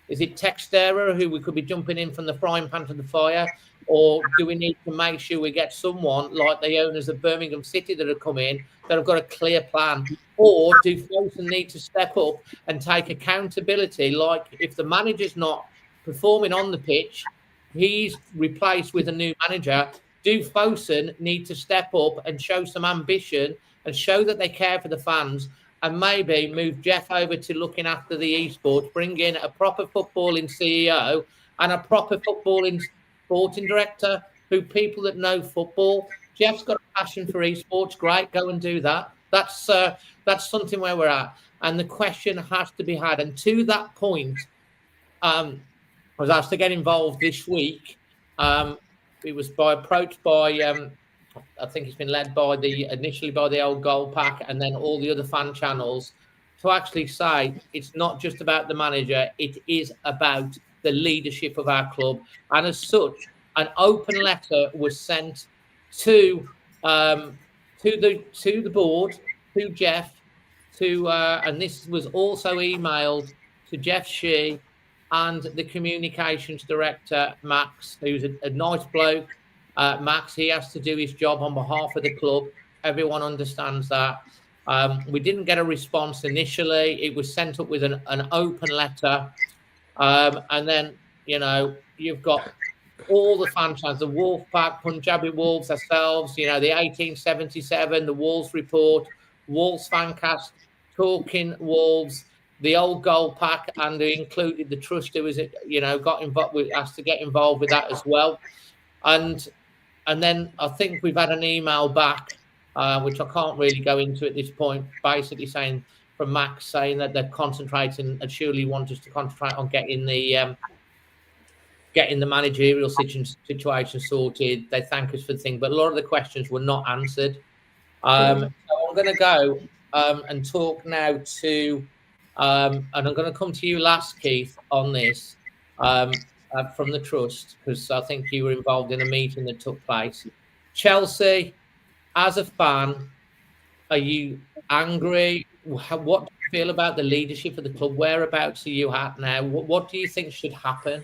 Is it Textera, who we could be jumping in from the frying pan to the fire? Or do we need to make sure we get someone like the owners of Birmingham City that have come in that have got a clear plan? Or do Fosun need to step up and take accountability? Like if the manager's not performing on the pitch, he's replaced with a new manager. Do Fosun need to step up and show some ambition and show that they care for the fans? And maybe move Jeff over to looking after the esports, bring in a proper footballing CEO and a proper footballing sporting director, who people that know football. Jeff's got a passion for esports. Great, go and do that. That's something where we're at. And the question has to be had. And to that point, I was asked to get involved this week. It was approached by I think it's been led by initially by the old goal pack and then all the other fan channels, to actually say it's not just about the manager, it is about the leadership of our club. And as such, an open letter was sent to the board, to Jeff, and this was also emailed to Jeff Shi and the communications director, Max, who's a nice bloke. Max, he has to do his job on behalf of the club. Everyone understands that. We didn't get a response initially. It was sent up with an open letter. And then, you know, you've got all the fan channels, the Wolf Pack, Punjabi Wolves, ourselves, you know, the 1877, the Wolves Report, Wolves Fancast, Talking Wolves, the old goal pack, and they included the trust who was, you know, got involved with, asked to get involved with that as well. And then I think we've had an email back, which I can't really go into at this point, basically saying from Max saying that they're concentrating and surely want us to concentrate on getting the managerial situation sorted. They thank us for the thing, but a lot of the questions were not answered. So I'm going to go and talk now to, and I'm going to come to you last, Keith, on this. From the trust, because I think you were involved in a meeting that took place. Chelsea, as a fan, are you angry? What do you feel about the leadership of the club? Whereabouts are you at now? What do you think should happen?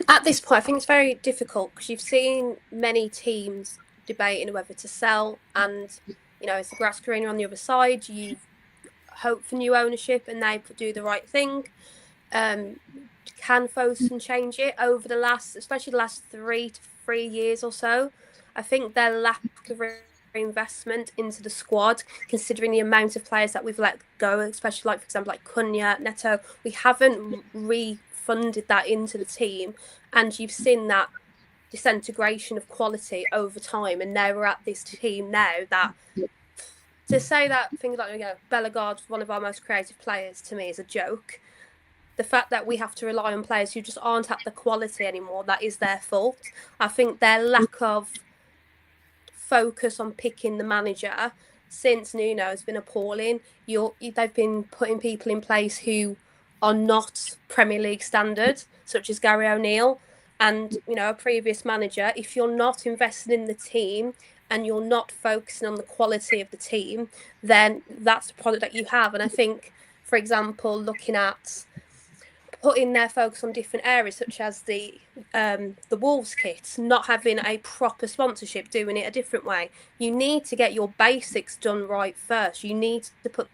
At this point, I think it's very difficult because you've seen many teams debating whether to sell, and you know, it's the grass greener on the other side. You hope for new ownership and they do the right thing. Can Fosun change it over the last 3 to 3 years or so? I think their lack of reinvestment into the squad, considering the amount of players that we've let go, especially like, for example, like Cunha, Neto, we haven't refunded that into the team, and you've seen that disintegration of quality over time. And now we're at this team now that, to say that things like, you know, Bellegarde's one of our most creative players, to me is a joke. The fact that we have to rely on players who just aren't at the quality anymore, that is their fault. I think their lack of focus on picking the manager since Nuno has been appalling. They've been putting people in place who are not Premier League standard, such as Gary O'Neill. And, you know, a previous manager, if you're not investing in the team and you're not focusing on the quality of the team, then that's the product that you have. And I think, for example, looking at putting their focus on different areas, such as the Wolves kit, not having a proper sponsorship, doing it a different way. You need to get your basics done right first. You need to put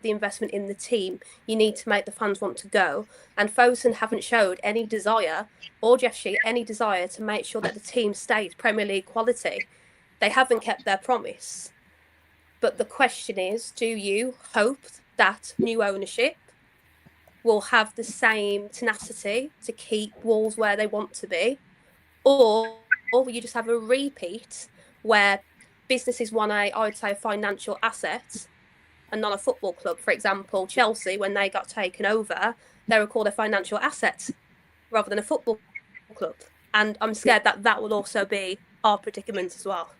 the investment in the team. You need to make the fans want to go. And Fosun haven't showed any desire, or Jeff Shi, any desire to make sure that the team stays Premier League quality. They haven't kept their promise. But the question is, do you hope that new ownership will have the same tenacity to keep Wolves where they want to be, or will you just have a repeat where businesses want I would say, a financial asset and not a football club? For example, Chelsea, when they got taken over, they were called a financial asset rather than a football club. And I'm scared that that will also be our predicament as well.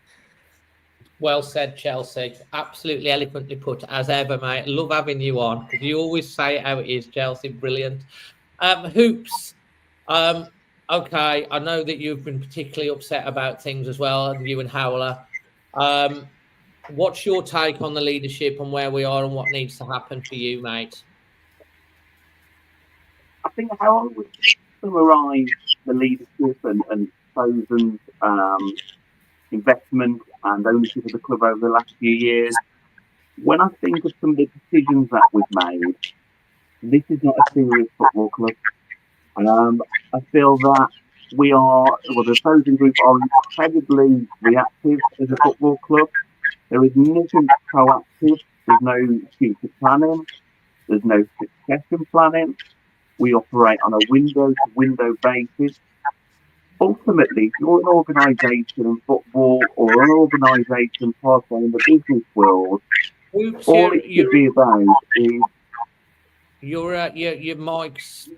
Well said, Chelsea. Absolutely eloquently put, as ever, mate. Love having you on, because you always say it how it is, Chelsea. Brilliant. Hoops. Okay, I know that you've been particularly upset about things as well, and you and Howler. What's your take on the leadership and where we are and what needs to happen for you, mate? I think how I would summarise the leadership and chosen investment and ownership of the club over the last few years, when I think of some of the decisions that we've made, this is not a serious football club. I feel that the Chosen Group are incredibly reactive as a football club. There is nothing proactive. There's no future planning. There's no succession planning. We operate on a window-to-window basis. Ultimately, if you're an organisation in football or an organisation partly in the business world, all it should be about is your mic's.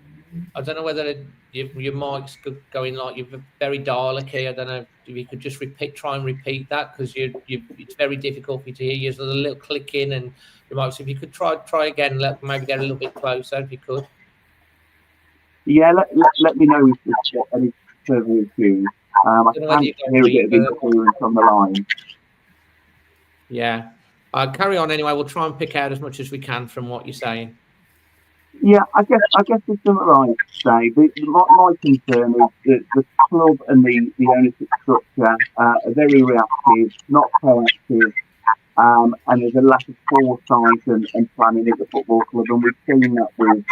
I don't know whether your mic's going like you're very Dalek-y. I don't know if you could just try and repeat that, because it's very difficult for you to hear. There's a little clicking and your mic. So if you could try again, maybe get a little bit closer if you could. Yeah, let me know if there's any further issues. I can hear a bit of interference on the line. Yeah. Carry on anyway. We'll try and pick out as much as we can from what you're saying. Yeah, I guess to summarise, Dave, my concern is that the club and the ownership structure are very reactive, not proactive, and there's a lack of foresight and planning at the football club, and we've seen that with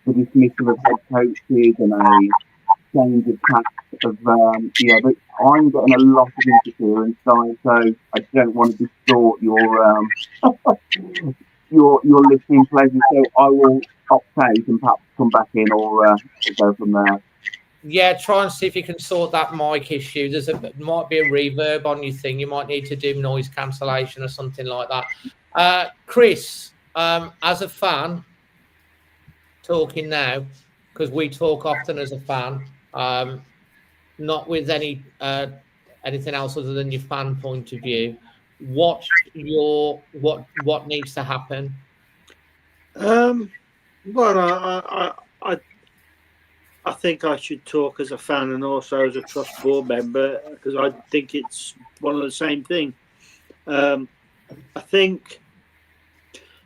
the dismissal of head coaches and a change of tax of but I'm getting a lot of interference, guys, so I don't want to distort your listening pleasure, so I will opt out and perhaps come back in or go from there. Yeah, try and see if you can sort that mic issue. Might be a reverb on your thing. You might need to do noise cancellation or something like that. Chris, as a fan, talking now, because we talk often as a fan, not with anything else other than your fan point of view. What needs to happen? Well, I think I should talk as a fan and also as a trust board member, because I think it's one of the same thing. I think,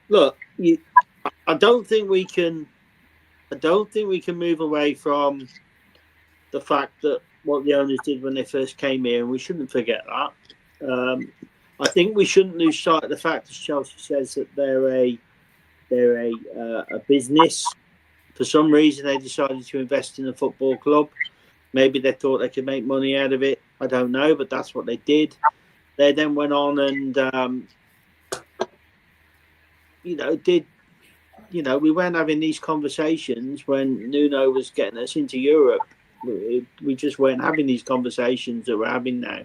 look, I don't think we can move away from the fact that what the owners did when they first came here, and we shouldn't forget that. I think we shouldn't lose sight of the fact, as Chelsea says, that they're a business. For some reason, they decided to invest in a football club. Maybe they thought they could make money out of it. I don't know, but that's what they did. They then went on and, we weren't having these conversations when Nuno was getting us into Europe. We just weren't having these conversations that we're having now.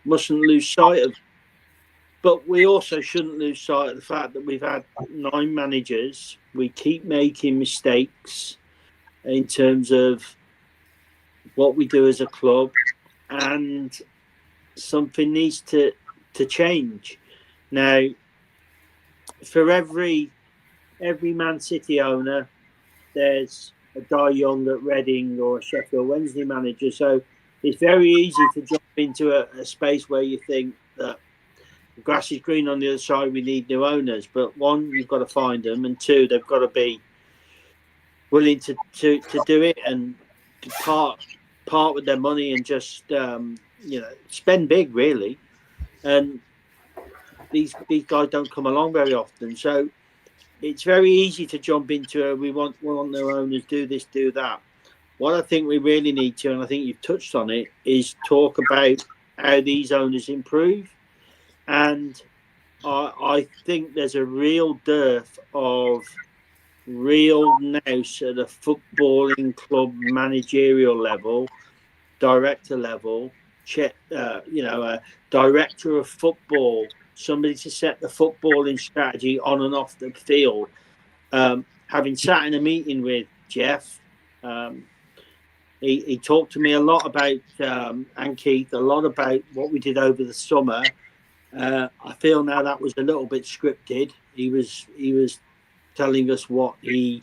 Mustn't lose sight of. But we also shouldn't lose sight of the fact that we've had 9 managers. We keep making mistakes in terms of what we do as a club, and something needs to change. Now, for every Man City owner, there's a Di Young at Reading or a Sheffield Wednesday manager. So it's very easy to jump into a space where you think that the grass is green on the other side, we need new owners. But one, you've got to find them, and two, they've got to be willing to do it and to part with their money and just spend big, really. And these guys don't come along very often, so it's very easy to jump into we want their owners, do this, do that. What I think we really need to, and I think you've touched on it, is talk about how these owners improve. And I think there's a real dearth of real nous at a footballing club managerial level, director level, a director of football, somebody to set the footballing strategy on and off the field. Having sat in a meeting with Jeff, he talked to me a lot about, and Keith, a lot about what we did over the summer. I feel now that was a little bit scripted. He was telling us what he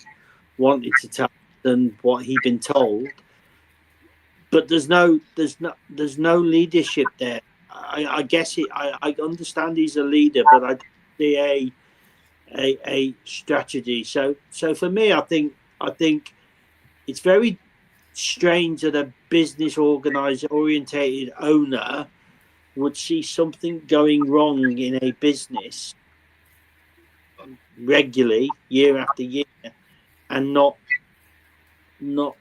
wanted to tell us and what he'd been told. but there's no leadership there. I guess I understand he's a leader, but I don't see a strategy. So for me, I think it's very strange that a business orientated owner would see something going wrong in a business regularly, year after year, and not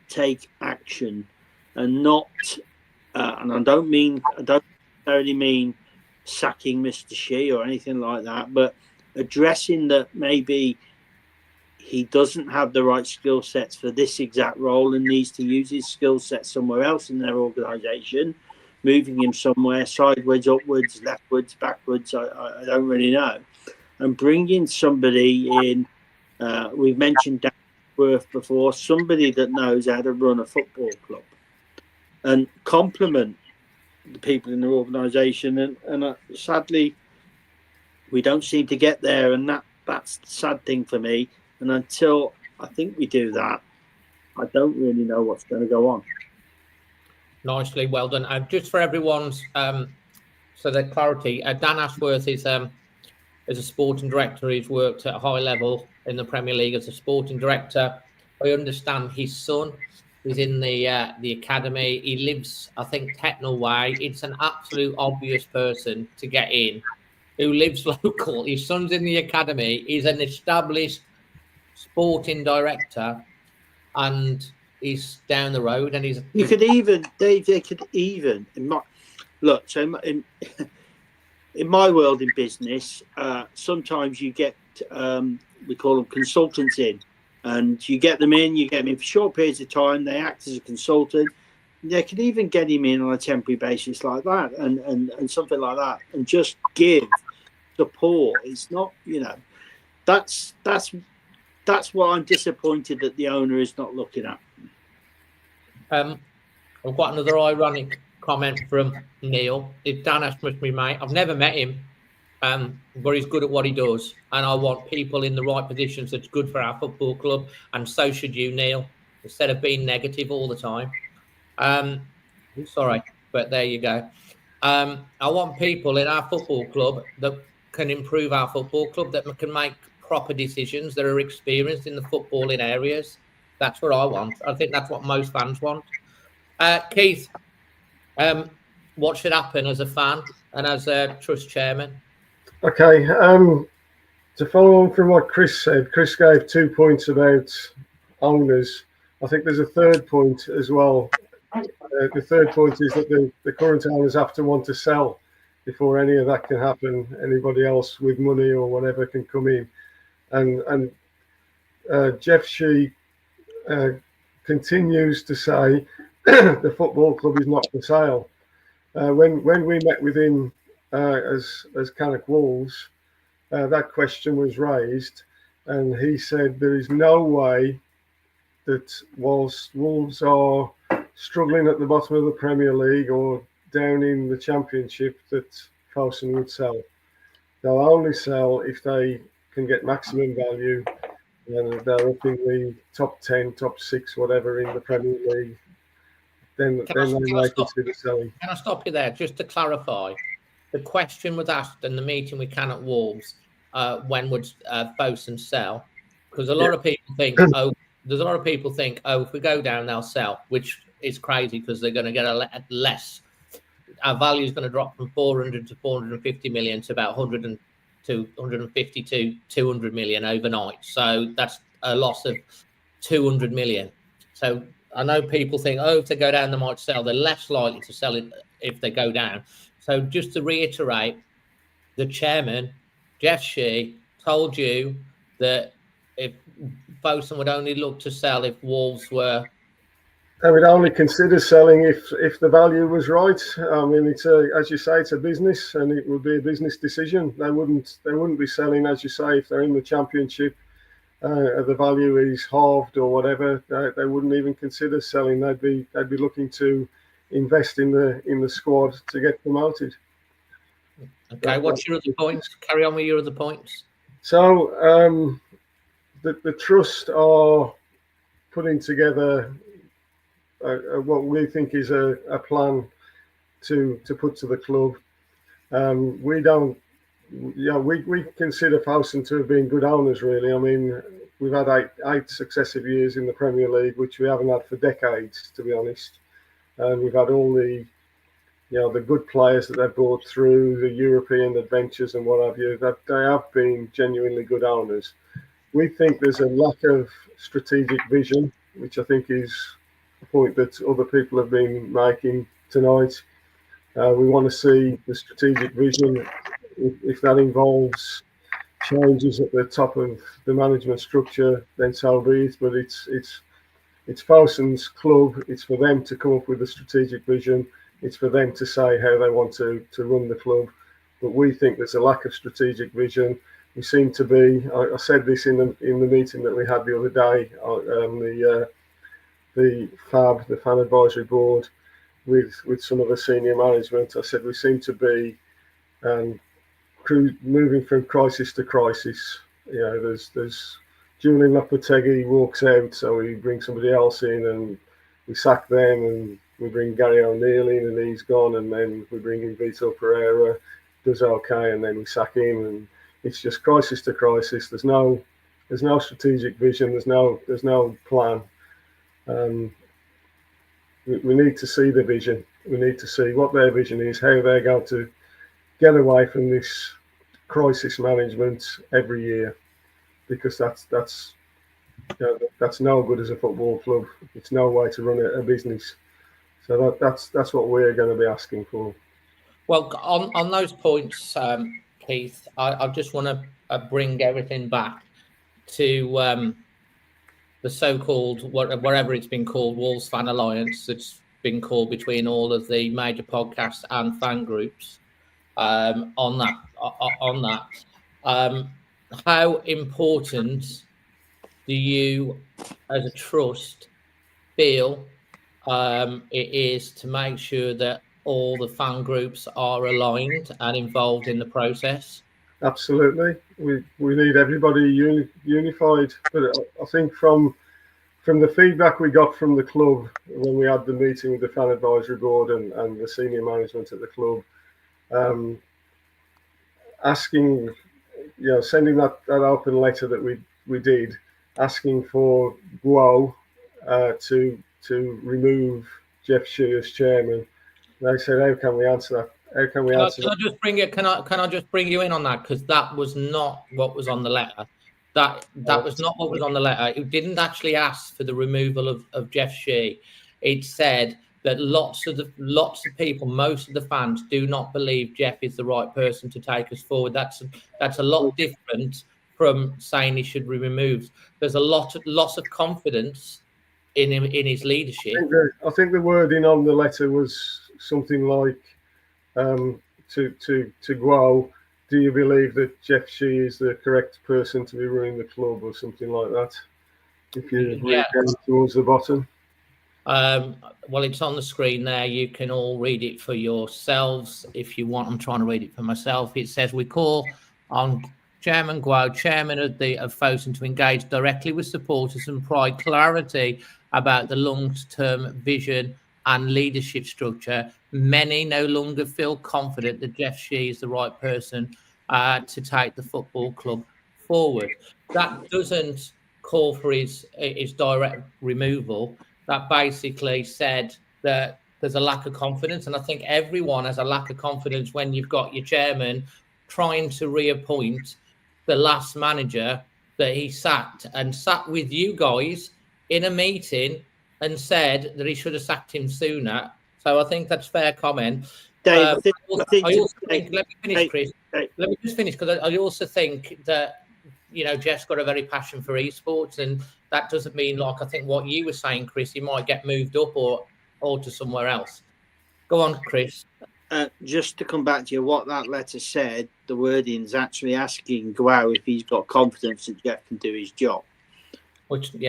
take action, and not and I don't necessarily mean sacking Mr. Shi or anything like that, but addressing that maybe he doesn't have the right skill sets for this exact role and needs to use his skill set somewhere else in their organisation, moving him somewhere sideways, upwards, leftwards, backwards, I don't really know, and bringing somebody in. We've mentioned Dan Worth before, somebody that knows how to run a football club and complement the people in their organisation. And sadly, we don't seem to get there, and that's the sad thing for me. And until I think we do that, I don't really know what's going to go on. Nicely, well done. And just for everyone's so the clarity, Dan Ashworth is a sporting director. He's worked at a high level in the Premier League as a sporting director. I understand his son is in the academy. He lives, I think, Tetnall Way. It's an absolute obvious person to get in who lives local. His son's in the academy. He's an established sporting director, and he's down the road. And he's you could even Dave. They could even look. So in my world in business, sometimes you get we call them consultants in, and you get them in for short periods of time. They act as a consultant. They could even get him in on a temporary basis like that, and something like that, and just give support. It's not, that's what I'm disappointed that the owner is not looking at. I've got another ironic comment from Neil. It's Dan Ashworth, my mate. I've never met him, but he's good at what he does, and I want people in the right positions that's good for our football club, and so should you, Neil, instead of being negative all the time. Sorry, but there you go. I want people in our football club that can improve our football club, that can make proper decisions, that are experienced in the footballing areas. That's what I want. I think that's what most fans want. Keith, what should happen as a fan and as a trust chairman? Okay, to follow on from what Chris said, Chris gave 2 points about owners. I think there's a third point as well. The third point is that the current owners have to want to sell before any of that can happen. Anybody else with money or whatever can come in. And Jeff Shi continues to say the football club is not for sale. When we met with him as Cannock Wolves, that question was raised, and he said there is no way that whilst Wolves are struggling at the bottom of the Premier League or down in the Championship, that Fosun would sell. They'll only sell if they can get maximum value, and they're up in the top 10, top 6, whatever in the Premier League. Then they might consider selling. Can I stop you there just to clarify? The question was asked in the meeting with Cannock Wolves, when would Fosun sell? Because a lot of people think, there's a lot of people think, if we go down, they'll sell, which is crazy because they're going to get less. Our value is going to drop from 400 to 450 million to about 100 to 150 to 200 million overnight. So that's a loss of 200 million. So I know people think, if they go down, they might sell. They're less likely to sell it if they go down. So just to reiterate, the chairman, Jeff Shi, told you that if Fosun would only look to sell if Wolves were... They would only consider selling if the value was right. I mean, it's as you say, it's a business, and it would be a business decision. They wouldn't be selling, as you say, if they're in the Championship. The value is halved or whatever. They wouldn't even consider selling. They'd be looking to invest in the squad to get promoted. Okay, what's your other points? Carry on with your other points. So the trust are putting together what we think is a plan to put to the club. We don't, we consider Fowson to have been good owners, really. I mean, we've had eight successive years in the Premier League, which we haven't had for decades, to be honest. And we've had all the, the good players that they've brought through, the European adventures and what have you, that they have been genuinely good owners. We think there's a lack of strategic vision, which I think is a point that other people have been making tonight. We want to see the strategic vision. If that involves changes at the top of the management structure, then so be it. But it's Fowson's club. It's for them to come up with a strategic vision. It's for them to say how they want to run the club. But we think there's a lack of strategic vision. We seem to be. I said this in the meeting that we had the other day. The FAB, the Fan Advisory Board, with some of the senior management. I said we seem to be moving from crisis to crisis. There's Julian Lopetegui walks out, so we bring somebody else in and we sack them, and we bring Gary O'Neill in and he's gone, and then we bring in Vitor Pereira, does okay, and then we sack him, and it's just crisis to crisis. There's no strategic vision. There's no plan. We need to see the vision. We need to see what their vision is, how they're going to get away from this crisis management every year, because that's no good as a football club. It's no way to run a business. So that's what we're going to be asking for. Well, on those points, Keith, I just want to bring everything back to the so-called, whatever it's been called, Wolves Fan Alliance, that's been called between all of the major podcasts and fan groups. On that, how important do you, as a trust, feel it is to make sure that all the fan groups are aligned and involved in the process? Absolutely, we need everybody unified. But I think from the feedback we got from the club when we had the meeting with the Fan Advisory Board and the senior management at the club, asking, sending that open letter that we did, asking for Guo to remove Jeff Shi as chairman. They said, "How can we answer that? How can we answer that?" Can I just bring you in on that, because that was not what was on the letter. That was not what was on the letter. It didn't actually ask for the removal of Jeff Shi. It said that lots of people, most of the fans, do not believe Jeff is the right person to take us forward. That's a lot different from saying he should be removed. There's a loss of confidence in him, in his leadership. I think the wording on the letter was something like, to Guo, do you believe that Jeff Shi is the correct person to be running the club, or something like that? If you read down towards the bottom. Well, it's on the screen there. You can all read it for yourselves if you want. I'm trying to read it for myself. It says, "We call on Chairman Guo, chairman of Fowson, to engage directly with supporters and provide clarity about the long-term vision and leadership structure. Many no longer feel confident that Jeff Shi is the right person to take the football club forward." That doesn't call for his direct removal. That basically said that there's a lack of confidence. And I think everyone has a lack of confidence when you've got your chairman trying to reappoint the last manager that he sat with you guys in a meeting and said that he should have sacked him sooner. So I think that's fair comment. Dave, let me finish, Chris. Let me just finish, because I also think that, Jeff's got a very passion for esports, and that doesn't mean, like I think what you were saying, Chris, he might get moved up or to somewhere else. Go on, Chris. Just to come back to you, what that letter said, the wording is actually asking Guo if he's got confidence that Jeff can do his job.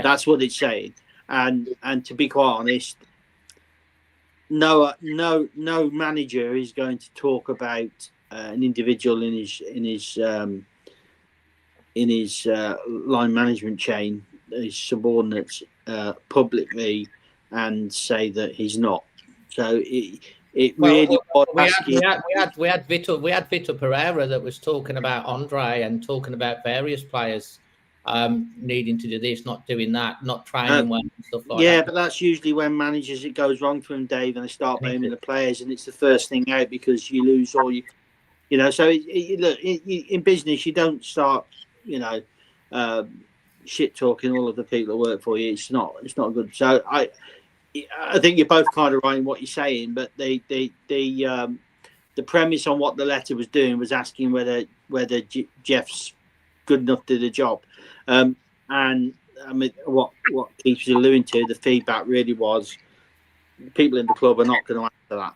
That's what it's saying. And to be quite honest, no manager is going to talk about an individual in his line management chain, his subordinates, publicly and say that he's not. So it really was asking. We had Vitor Pereira that was talking about Andre and talking about various players needing to do this, not doing that, not training well and stuff like that. Yeah, but that's usually when managers, it goes wrong for them, Dave, and they start blaming the players, and it's the first thing out because you lose all you know. So look, in business, you don't start, shit talking all of the people that work for you. It's not good. So I think you're both kind of right in what you're saying, but the premise on what the letter was doing was asking whether Jeff's good enough to do the job, and I mean what Keith was alluding to, the feedback really was people in the club are not going to answer that.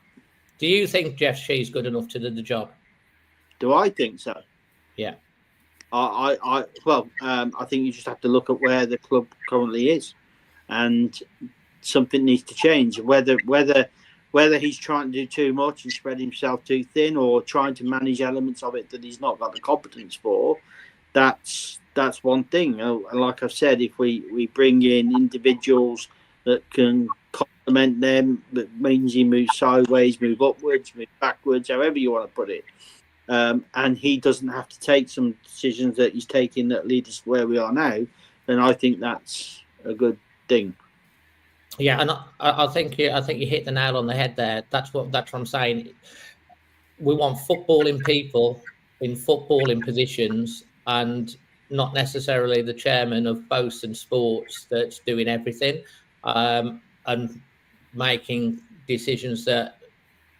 Do you think Jeff Shi is good enough to do the job? Do I think so? Yeah. I think you just have to look at where the club currently is, and something needs to change. Whether he's trying to do too much and spread himself too thin, or trying to manage elements of it that he's not got the competence for, that's one thing. And like I've said, if we bring in individuals that can complement them, that means he moves sideways, move upwards, move backwards, however you want to put it. And he doesn't have to take some decisions that he's taking that lead us where we are now, then I think that's a good thing. Yeah, and I think you hit the nail on the head there. That's what I'm saying. We want footballing people in footballing positions, and not necessarily the chairman of Post and Sports that's doing everything and making decisions that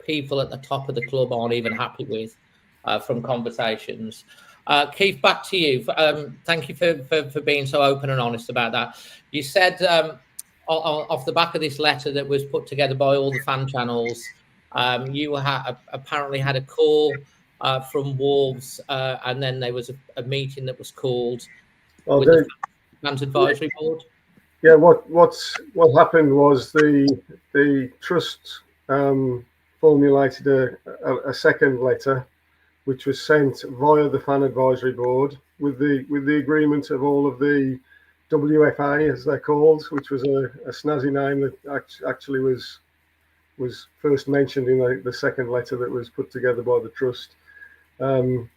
people at the top of the club aren't even happy with from conversations. Keith, back to you. Thank you for being so open and honest about that. You said off the back of this letter that was put together by all the fan channels, you apparently had a call from Wolves, and then there was a meeting that was called with the Fans Advisory Board. Yeah, what happened was the trust formulated a second letter, which was sent via the Fan Advisory Board with the agreement of all of the WFA, as they're called, which was a snazzy name that actually was first mentioned in the second letter that was put together by the trust. So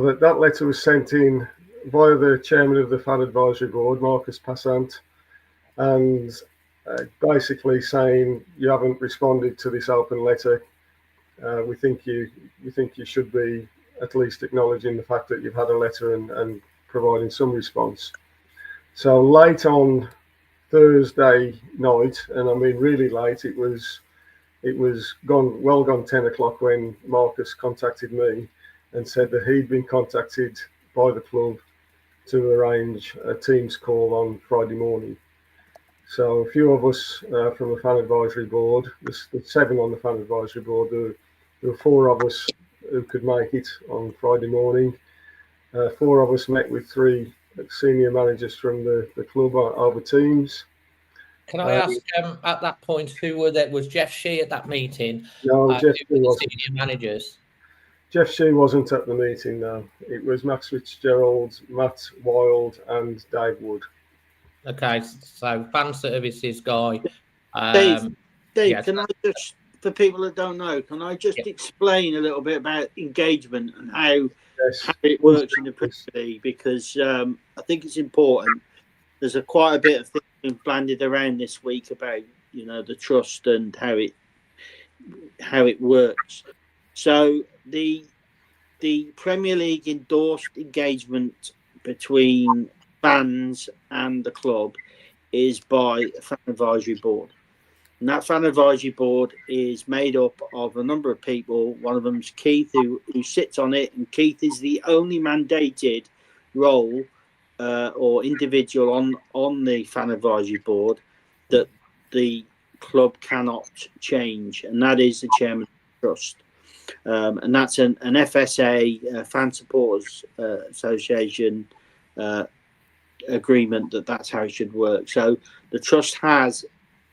that letter was sent in via the chairman of the Fan Advisory Board, Marcus Passant, and basically saying you haven't responded to this open letter. We think you should be at least acknowledging the fact that you've had a letter and providing some response. So late on Thursday night, and I mean really late, it was gone 10 o'clock when Marcus contacted me and said that he'd been contacted by the club to arrange a Teams call on Friday morning. So a few of us from the Fan Advisory Board, there's 7 on the Fan Advisory Board, there were 4 of us who could make it on Friday morning. 4 of us met with 3 senior managers from the club over Teams. Can I ask, at that point, who were there? Was Jeff Shi at that meeting? No, Jeff Shi wasn't. Senior managers? Jeff Shi wasn't at the meeting, no. It was Max Fitzgerald, Matt Wild and Dave Wood. Okay, so fan services guy. Dave, yes. Can I just, for people that don't know, can I just explain a little bit about engagement and how it works in the Premier League? Because I think it's important. There's quite a bit of things being banded around this week about the trust and how it works. So the Premier League endorsed engagement between fans and the club is by a Fan Advisory Board. And that Fan Advisory Board is made up of a number of people. One of them's Keith, who sits on it, and Keith is the only mandated role or individual on the Fan Advisory Board that the club cannot change, and that is the chairman of the trust. And that's an FSA, Fan Supporters Association agreement that's how it should work. So the trust has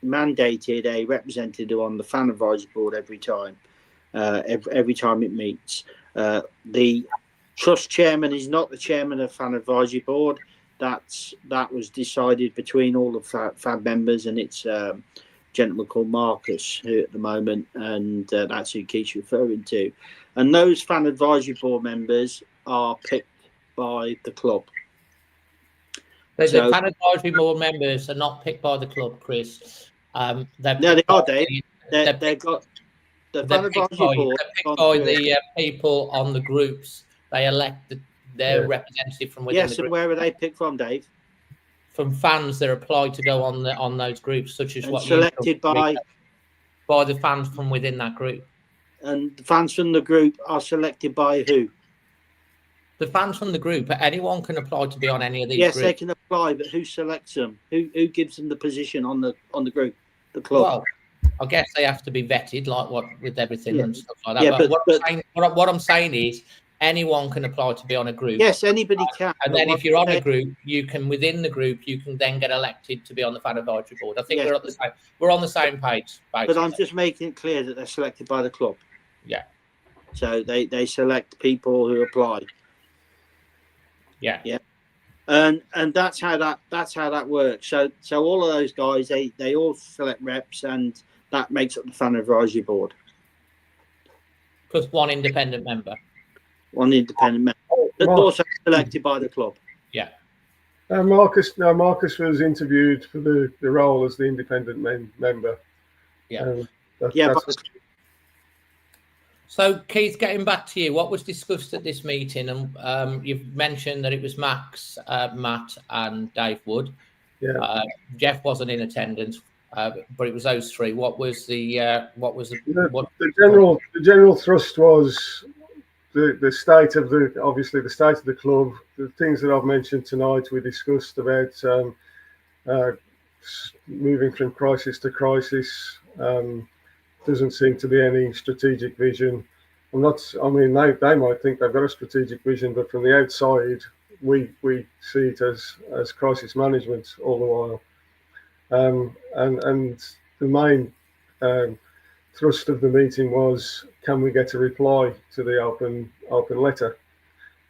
mandated a representative on the Fan Advisory Board every time it meets. The trust chairman is not the chairman of Fan Advisory Board. that was decided between all the FAB members, and it's a gentleman called Marcus who at the moment, and that's who Keith's referring to. And those fan advisory board members are picked by the club. The fan advisory board members are not picked by the club, Chris. No, they are, Dave. They've got the fan advisory board. They're picked by the people on the groups. They elect their representative from within the group. Yes, and where are they picked from, Dave? From fans that are applied to go on those groups, such as what selected by the fans from within that group. And the fans from the group are selected by who? The fans from the group. Anyone can apply to be on any of these. Yes, groups. they can apply, but who selects them? Who gives them the position on the group? The club. Well, I guess they have to be vetted, like what with everything and stuff like that. Yeah, but what I'm saying is, anyone can apply to be on a group. Yes, anybody can. And then if you're on a group, you can within the group, you can then get elected to be on the fan advisory board. I think we're on the same page. Basically. But I'm just making it clear that they're selected by the club. Yeah. So they select people who apply. Yeah. Yeah. And that's how that works. So all of those guys, they all select reps, and that makes up the fan advisory board. Plus one independent member. One independent member. That's also selected by the club. Yeah. Marcus was interviewed for the role as the independent member. Yeah. So, Keith, getting back to you, what was discussed at this meeting? And you've mentioned that it was Max, Matt, and Dave Wood. Yeah. Jeff wasn't in attendance, but it was those three. What was the general thrust was the state of the state of the club, the things that I've mentioned tonight. We discussed about moving from crisis to crisis. Doesn't seem to be any strategic vision. They might think they've got a strategic vision, but from the outside, we see it as crisis management all the while. And the main thrust of the meeting was, can we get a reply to the open letter?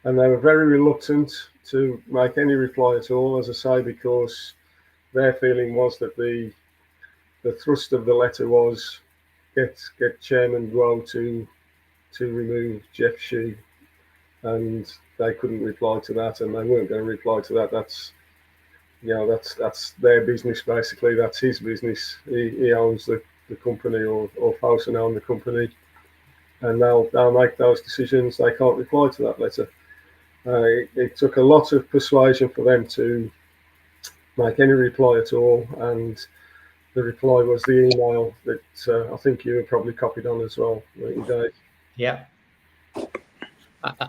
And they were very reluctant to make any reply at all, as I say, because their feeling was that the thrust of the letter was get Chairman Rowe to remove Jeff Shi, and they couldn't reply to that, and they weren't going to reply to that. That's their business, basically. That's his business. He owns the company, or Fawson own the company, and they'll make those decisions. They can't reply to that letter. It took a lot of persuasion for them to make any reply at all, and the reply was the email that I think you were probably copied on as well, Dave. Yeah,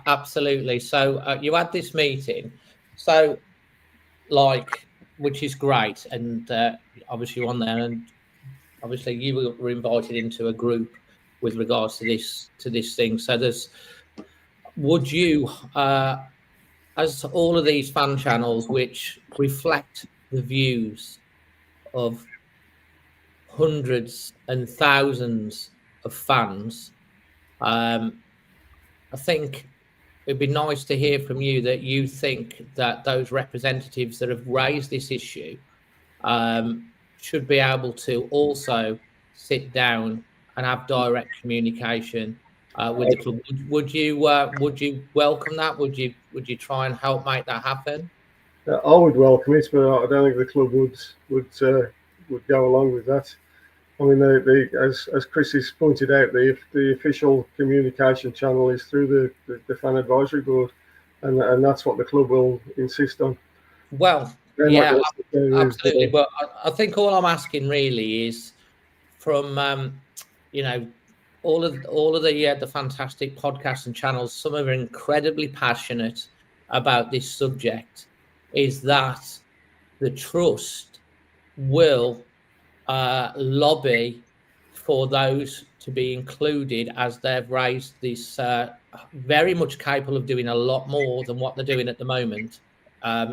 absolutely. So you had this meeting, which is great, and obviously you're on there, and obviously you were invited into a group with regards to this thing. So would you, as all of these fan channels which reflect the views of hundreds and thousands of fans, I think it'd be nice to hear from you that you think that those representatives that have raised this issue should be able to also sit down and have direct communication with the club. Would you welcome that? Would you try and help make that happen? I would welcome it, but I don't think the club would go along with that. I mean, as Chris has pointed out, the official communication channel is through the fan advisory board, and that's what the club will insist on. Well, yeah, absolutely. But I think all I'm asking really is from all of the fantastic podcasts and channels. Some are incredibly passionate about this subject. Is that the trust will lobby for those to be included, as they've raised this very much capable of doing a lot more than what they're doing at the moment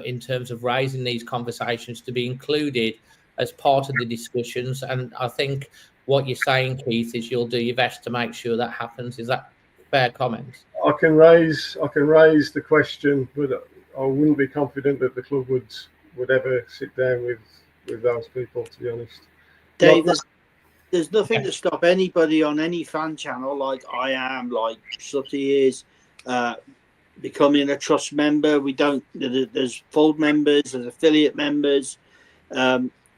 in terms of raising these conversations to be included as part of the discussions. And I think what you're saying, Keith, is you'll do your best to make sure that happens. Is that fair comment? I can raise the question, but I wouldn't be confident that the club would ever sit down with those people, to be honest. Dave, there's nothing to stop anybody on any fan channel, like I am, like Sutty is, becoming a trust member. There's full members, there's affiliate members.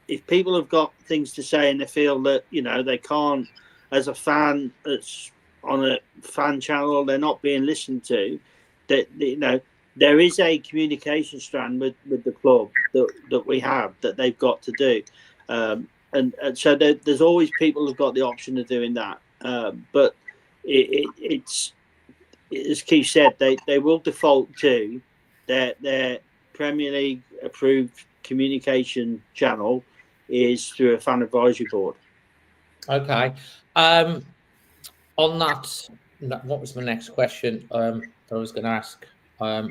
If people have got things to say and they feel that, they can't, as a fan that's on a fan channel, they're not being listened to, that, there is a communication strand with the club that we have that they've got to do. And so there's always people who've got the option of doing that. But it's as Keith said, they will default to their Premier League approved communication channel is through a fan advisory board. Okay. On that, what was my next question that I was going to ask? I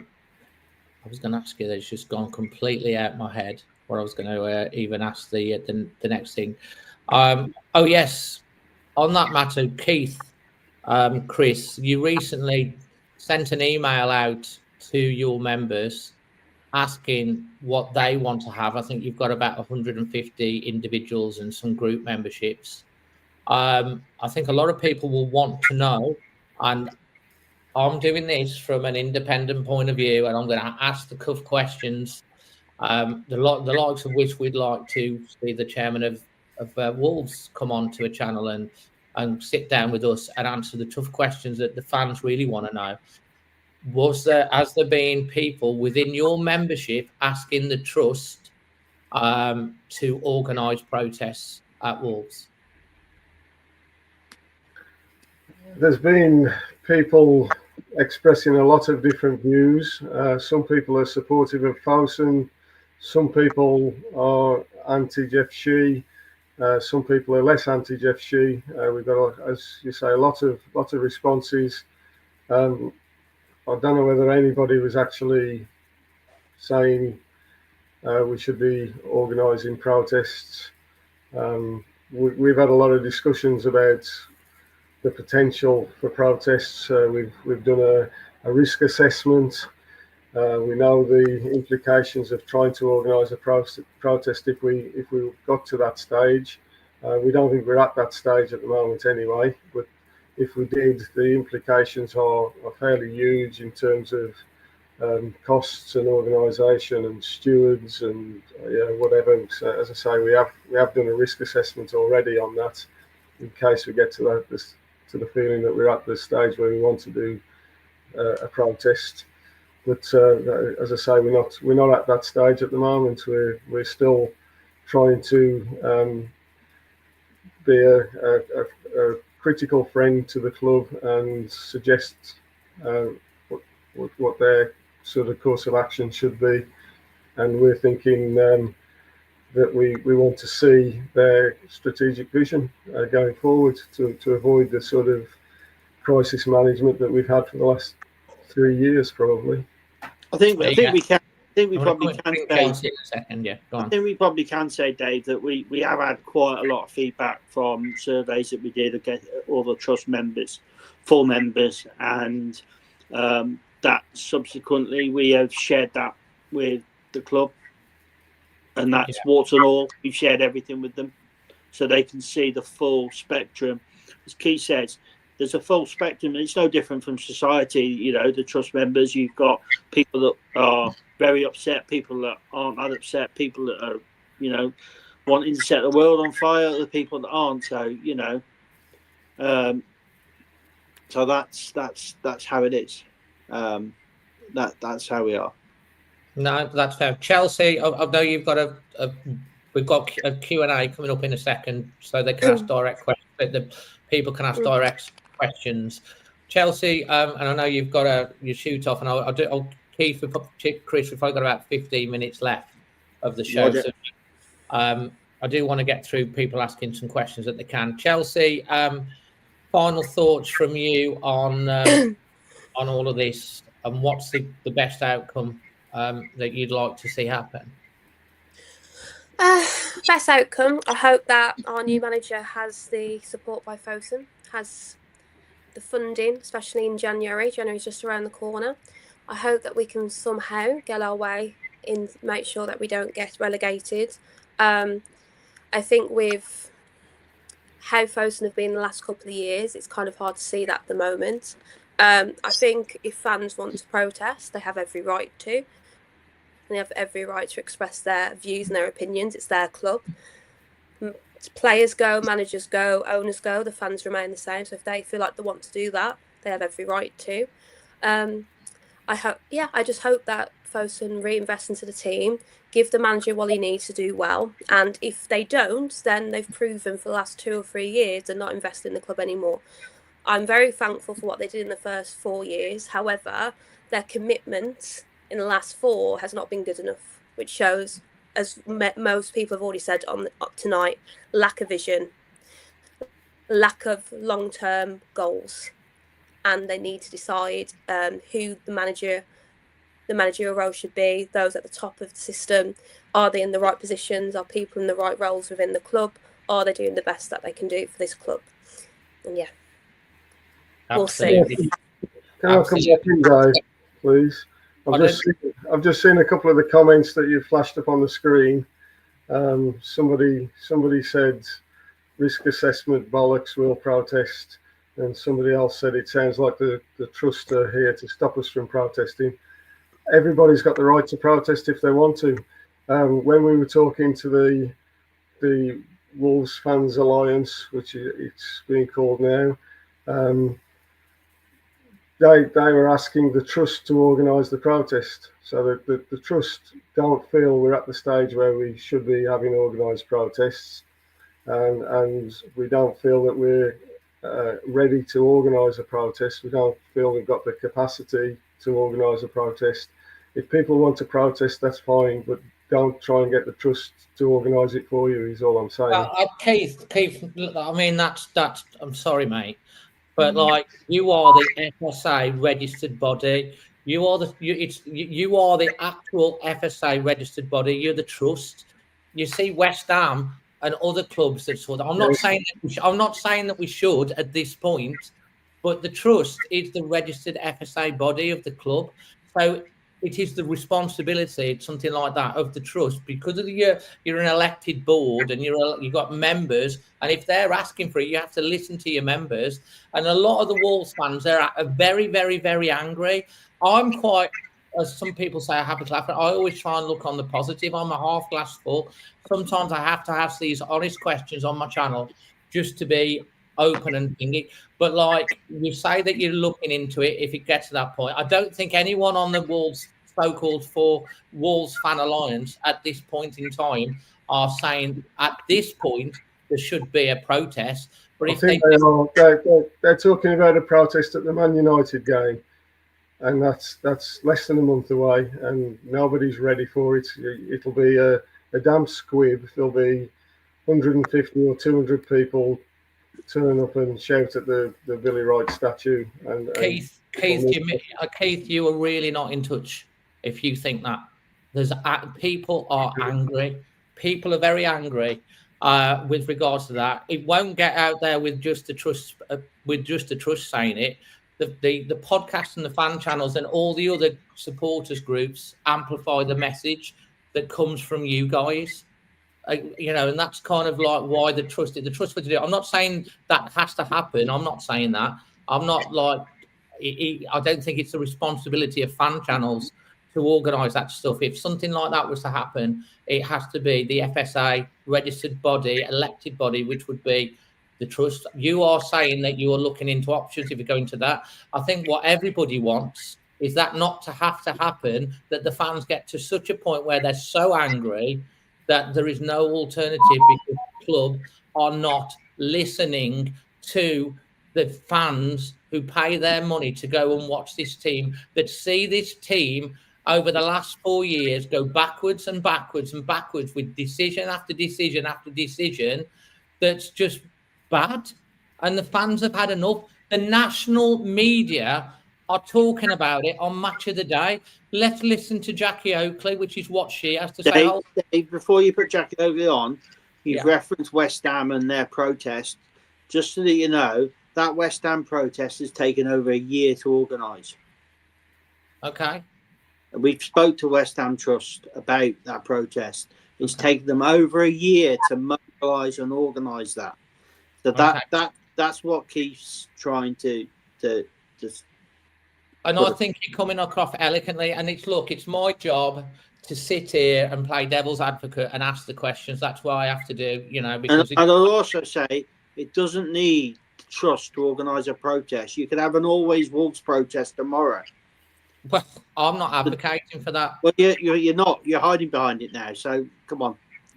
was going to ask you that it's just gone completely out of my head. What I was going to even ask the next thing. Oh yes, on that matter, Keith, Chris, you recently sent an email out to your members asking what they want to have. I think you've got about 150 individuals and some group memberships. I think a lot of people will want to know, and I'm doing this from an independent point of view, and I'm going to ask the tough questions, the likes of which we'd like to see the chairman of Wolves come on to a channel and sit down with us and answer the tough questions that the fans really want to know. Has there been people within your membership asking the trust to organise protests at Wolves? There's been people expressing a lot of different views. Some people are supportive of Fosun. Some people are anti-Jeff Shi. Some people are less anti-Jeff Shi. We've got, as you say, a lot of responses. I don't know whether anybody was actually saying we should be organising protests. We've had a lot of discussions about the potential for protests. We've done a risk assessment. We know the implications of trying to organise a protest if we got to that stage. We don't think we're at that stage at the moment anyway, but if we did, the implications are fairly huge in terms of costs and organisation and stewards and whatever. So, as I say, we have done a risk assessment already on that in case we get to the feeling that we're at the stage where we want to do a protest. But as I say, we're not at that stage at the moment. We're still trying to be a critical friend to the club and suggest what their sort of course of action should be. And we're thinking that we want to see their strategic vision going forward to avoid the sort of crisis management that we've had for the last 3 years, probably. I think we can. I think we probably can say. In a second, yeah. Go on. I think we probably can say, Dave, that we have had quite a lot of feedback from surveys that we did against all the trust members, full members, and that subsequently we have shared that with the club, and that's warts and all. We've shared everything with them, so they can see the full spectrum. As Keith says, there's a full spectrum, and it's no different from society. The trust members, you've got people that are very upset, people that aren't that upset, people that are, wanting to set the world on fire, other people that aren't. So, so that's how it is. That's how we are. No, that's fair. Chelsea, I know you've got we've got a Q&A coming up in a second, so they can ask direct questions. The people can ask direct questions. Chelsea, and I know you've got your shoot off, and I'll Keith, Chris, we've probably got about 15 minutes left of the show. So, I do want to get through people asking some questions that they can. Chelsea, final thoughts from you on all of this, and what's the best outcome that you'd like to see happen? Best outcome, I hope that our new manager has the support by Fosun, has the funding, especially in January. January's just around the corner. I hope that we can somehow get our way in, make sure that we don't get relegated. I think with how Fosun have been the last couple of years, it's kind of hard to see that at the moment. I think if fans want to protest, they have every right to. They have every right to express their views and their opinions. It's their club. Players go, managers go, owners go, the fans remain the same. So if they feel like they want to do that, they have every right to. I just hope that Fosun reinvest into the team, give the manager what he needs to do well, and if they don't, then they've proven for the last 2 or 3 years they're not investing in the club anymore. I'm very thankful for what they did in the first 4 years. However, their commitment in the last 4 has not been good enough, which shows, as most people have already said tonight, lack of vision, lack of long-term goals, and they need to decide who the managerial role should be. Those at the top of the system, are they in the right positions? Are people in the right roles within the club? Are they doing the best that they can do for this club? And yeah, we'll see. Absolutely. Can I come back in, guys, please? I've just seen a couple of the comments that you flashed up on the screen. Somebody said risk assessment bollocks, we'll protest, and somebody else said it sounds like the trust are here to stop us from protesting. Everybody's got the right to protest if they want to. When we were talking to the Wolves Fans Alliance, which it's being called now, they were asking the trust to organise the protest. So that the trust don't feel we're at the stage where we should be having organised protests, and we don't feel that we're ready to organise a protest. We don't feel we've got the capacity to organise a protest. If people want to protest, that's fine, but don't try and get the trust to organise it for you, is all I'm saying. Keith, I mean, that's, I'm sorry, mate, but like, you are the FSA registered body. You are the actual FSA registered body. You're the trust. You see West Ham and other clubs that sort of, I'm not saying that we should at this point, but the trust is the registered FSA body of the club. So it is the responsibility, something like that, of the trust, because of you're an elected board and you've got members, and if they're asking for it, you have to listen to your members. And a lot of the Wolves fans, they're very, very, very angry. I'm quite, as some people say, I have a laugh. I always try and look on the positive. I'm a half glass full. Sometimes I have to have these honest questions on my channel just to be open and thingy. But like you say that you're looking into it, if it gets to that point, I don't think anyone on the Wolves so-called for Wolves Fan Alliance at this point in time are saying at this point there should be a protest. But if they're talking about a protest at the Man United game, and that's less than a month away, and nobody's ready for it. It'll be a damn squib. There'll be 150 or 200 people turn up and shout at the Billy Wright statue. And Keith, you are really not in touch if you think that. People are angry. People are very angry with regards to that. It won't get out there with just the trust saying it. The podcast and the fan channels and all the other supporters groups amplify the message that comes from you guys. And that's kind of like why the trust for to do it. I'm not saying that has to happen. I'm not saying that. I'm not like, I don't think it's the responsibility of fan channels to organise that stuff. If something like that was to happen, it has to be the FSA registered body, elected body, which would be the trust. You are saying that you are looking into options if you go into that. I think what everybody wants is that not to have to happen, that the fans get to such a point where they're so angry that there is no alternative because the club are not listening to the fans who pay their money to go and watch this team, that see this team over the last 4 years go backwards and backwards and backwards with decision after decision after decision that's just bad. And the fans have had enough. The national media are talking about it on Match of the Day. Let's listen to Jackie Oakley, which is what she has to say. Dave, before you put Jackie Oakley on, you've referenced West Ham and their protest. Just so that you know, that West Ham protest has taken over a year to organise. Okay. We've spoke to West Ham Trust about that protest. It's taken them over a year to mobilise and organise that. So that's what Keith's trying to. And I think you're coming across eloquently. And it's my job to sit here and play devil's advocate and ask the questions. That's what I have to do, because. And I'll also say it doesn't need the trust to organise a protest. You could have an Always Wolves protest tomorrow. Well, I'm not advocating for that. Well, you're not. You're hiding behind it now. So come on.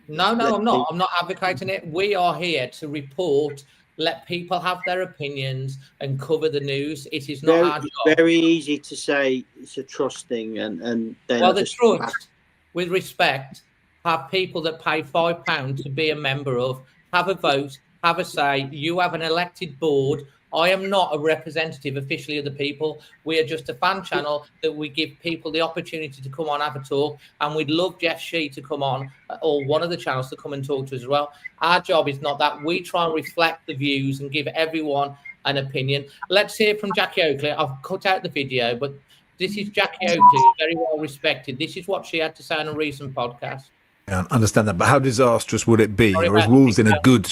No, I'm not. I'm not advocating it. We are here to report, let people have their opinions, and cover the news. It is not our job. Very easy to say it's a trust thing, and then. Well, the trust, with respect, have people that pay £5 to be a member of, have a vote, have a say. You have an elected board. I am not a representative officially of the people. We are just a fan channel that we give people the opportunity to come on, have a talk. And we'd love Jeff Shi to come on, or one of the channels to come and talk to us as well. Our job is not that. We try and reflect the views and give everyone an opinion. Let's hear from Jackie Oakley. I've cut out the video, but this is Jackie Oakley, very well respected. This is what she had to say on a recent podcast. I understand that, but how disastrous would it be? Or is Wolves in good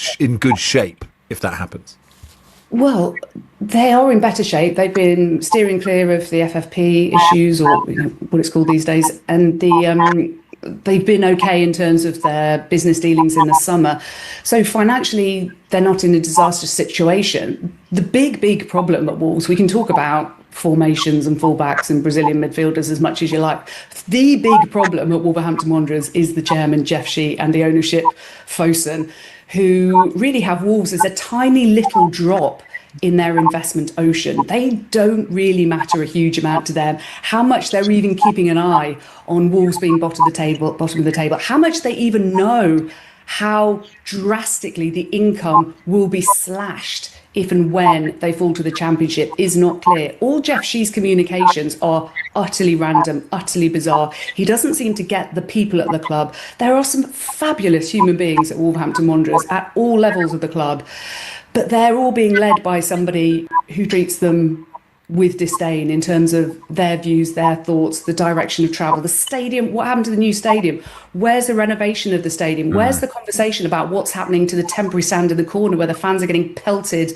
shape if that happens? Well, they are in better shape. They've been steering clear of the FFP issues, or what it's called these days, and they've been okay in terms of their business dealings in the summer. So financially, they're not in a disastrous situation. The big problem at Wolves, we can talk about formations and fullbacks and Brazilian midfielders as much as you like. The big problem at Wolverhampton Wanderers is the chairman, Jeff Shi, and the ownership, Fosun, who really have Wolves as a tiny little drop in their investment ocean. They don't really matter a huge amount to them. How much they're even keeping an eye on Wolves being bottom of the table, how much they even know how drastically the income will be slashed if and when they fall to the Championship is not clear. All Jeff Shi's communications are utterly random, utterly bizarre. He doesn't seem to get the people at the club. There are some fabulous human beings at Wolverhampton Wanderers at all levels of the club, but they're all being led by somebody who treats them with disdain in terms of their views, their thoughts, the direction of travel, the stadium. What happened to the new stadium? Where's the renovation of the stadium? Where's the conversation about what's happening to the temporary stand in the corner where the fans are getting pelted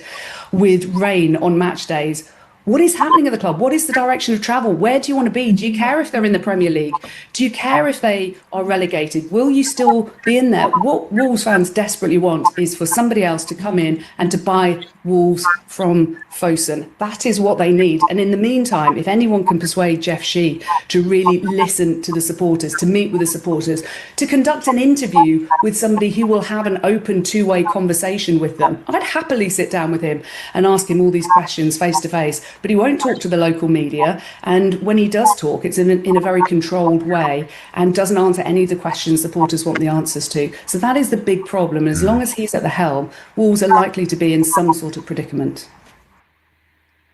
with rain on match days? What is happening at the club? What is the direction of travel? Where do you want to be? Do you care if they're in the Premier League? Do you care if they are relegated? Will you still be in there? What Wolves fans desperately want is for somebody else to come in and to buy Wolves from Fosun. That is what they need. And in the meantime, if anyone can persuade Jeff Shi to really listen to the supporters, to meet with the supporters, to conduct an interview with somebody who will have an open two-way conversation with them, I'd happily sit down with him and ask him all these questions face to face. But he won't talk to the local media. And when he does talk, it's in a very controlled way and doesn't answer any of the questions supporters want the answers to. So that is the big problem. And as long as he's at the helm, Wolves are likely to be in some sort of predicament.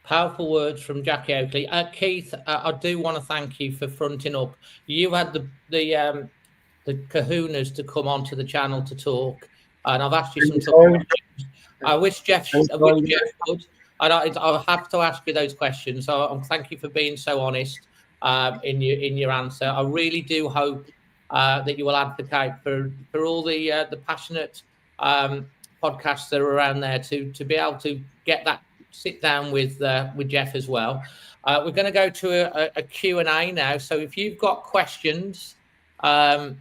Powerful words from Jackie Oakley. Keith, I do want to thank you for fronting up. You had the kahunas to come onto the channel to talk, and I've asked you some questions. I wish Jeff would. I'll have to ask you those questions. So thank you for being so honest in your answer. I really do hope that you will advocate for all the passionate podcasts that are around there to be able to get that sit down with Jeff as well. We're going to go to a Q&A now. So if you've got questions, for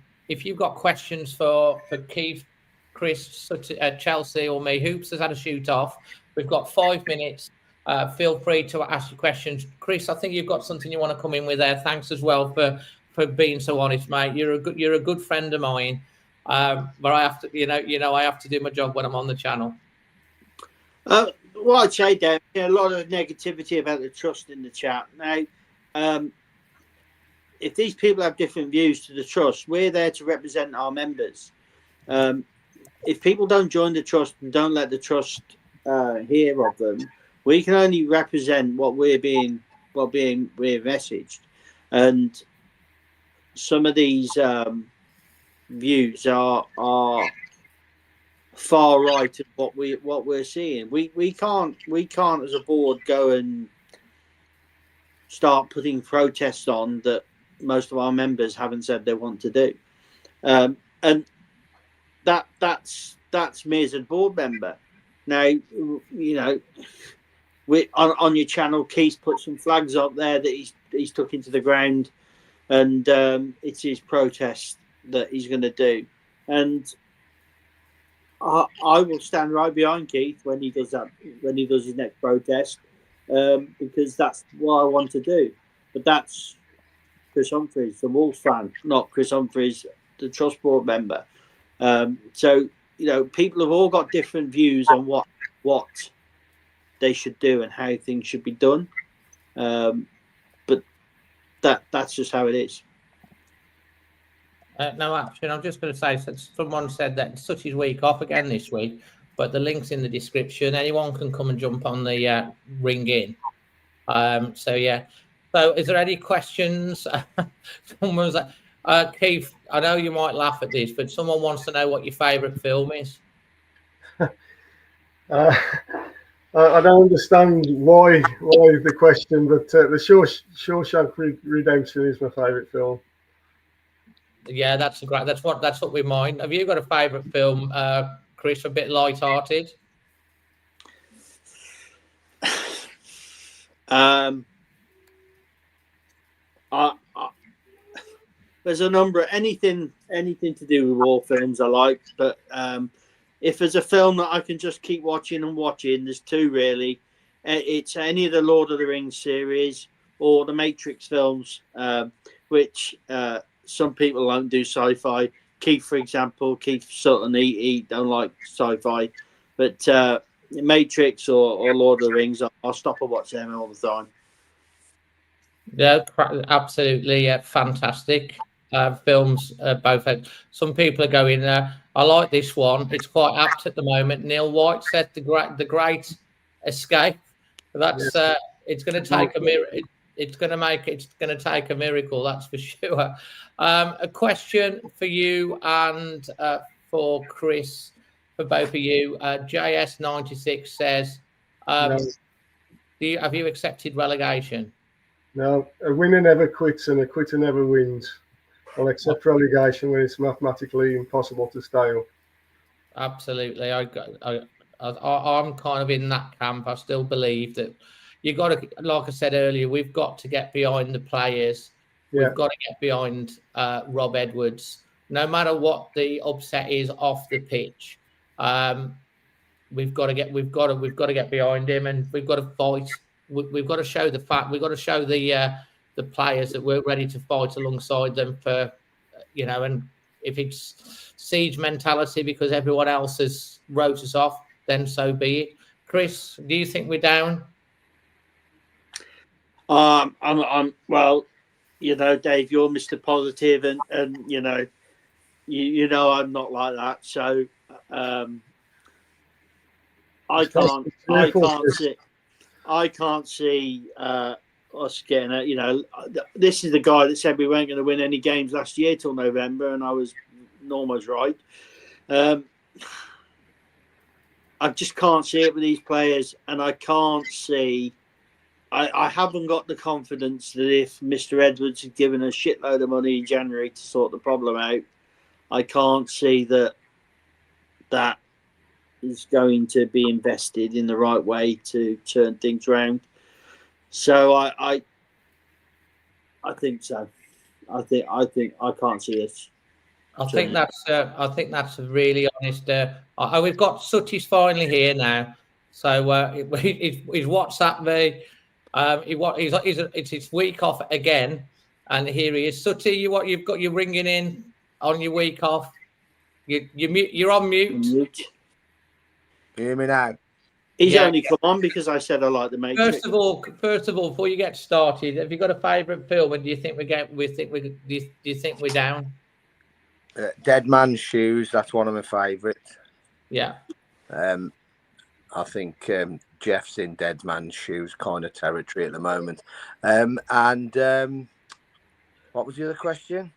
Keith, Chris, Chelsea, or me, Hoops has had a shoot off. We've got 5 minutes. Feel free to ask your questions. Chris, I think you've got something you want to come in with there. Thanks as well for being so honest, mate. You're a good friend of mine. But I have to, I have to do my job when I'm on the channel. Well, I'd say, Dave, a lot of negativity about the trust in the chat. Now, if these people have different views to the trust, we're there to represent our members. If people don't join the trust and don't let the trust hear of them, we can only represent what we're messaged. And some of these views are far right of what we're seeing. We can't as a board go and start putting protests on that most of our members haven't said they want to do. And that's me as a board member. Now, you know, on your channel, Keith put some flags up there that he's took into the ground, and it's his protest that he's going to do. And I will stand right behind Keith when he does that, when he does his next protest, because that's what I want to do. But that's Chris Humphries, the Wolves fan, not Chris Humphries, the Trust Board member. So, you know, people have all got different views on what they should do and how things should be done. But that's just how it is. No action. I'm just going to say, someone said that it's Sutty's week off again this week, but the link's in the description. Anyone can come and jump on the ring in. So yeah. So is there any questions? Someone was like, Keith, I know you might laugh at this, but someone wants to know what your favourite film is. I don't understand why the question, but the Shawshank Redemption is my favourite film. Yeah, that's what we mind. Have you got a favourite film, Chris? A bit light-hearted. There's a number of anything to do with war films I like, but if there's a film that I can just keep watching, there's two really. It's any of the Lord of the Rings series or the Matrix films, which some people don't do sci-fi. Keith, for example, Keith Sutton, he don't like sci-fi, but Matrix or Lord of the Rings, I'll stop and watch them all the time. Yeah, absolutely fantastic films. Both. Some people are going, I like this one. It's quite apt at the moment. Neil White said the Great Escape. That's it's going to take a miracle. It's going to take a miracle. That's for sure. A question for you and for Chris, for both of you. JS96 says, have you accepted relegation? No, a winner never quits and a quitter never wins. I'll accept relegation when it's mathematically impossible to stay up. Absolutely. I'm kind of in that camp. I still believe that you've got to, like I said earlier, we've got to get behind the players. Yeah. We've got to get behind Rob Edwards. No matter what the upset is off the pitch, we've got to get behind him, and we've got to fight. We've got to show the fact. We've got to show the players that we're ready to fight alongside them for, you know. And if it's siege mentality because everyone else has wrote us off, then so be it. Chris, do you think we're down? I'm well, you know, Dave, you're Mr. Positive, and you know, you know I'm not like that. So I can't see us getting it. You know, this is the guy that said we weren't going to win any games last year till November, and I was almost right. I just can't see it with these players, and I can't see. I haven't got the confidence that if Mr. Edwards had given a shitload of money in January to sort the problem out, I can't see that is going to be invested in the right way to turn things around. So I think so. I think I can't see it. I think that's a really honest. We've got Sutty's finally here now, so he's WhatsApp me. It's his week off again, and here he is. Sutty, you've got your ringing in on your week off. You're on mute. You hear me now? He's only come on because I said I like the Matrix. First of all, before you get started, have you got a favourite film? And do you think do you think we're down? Dead Man's Shoes. That's one of my favourites. Yeah. I think Jeff's in Dead Man's Shoes kind of territory at the moment. And what was the other question?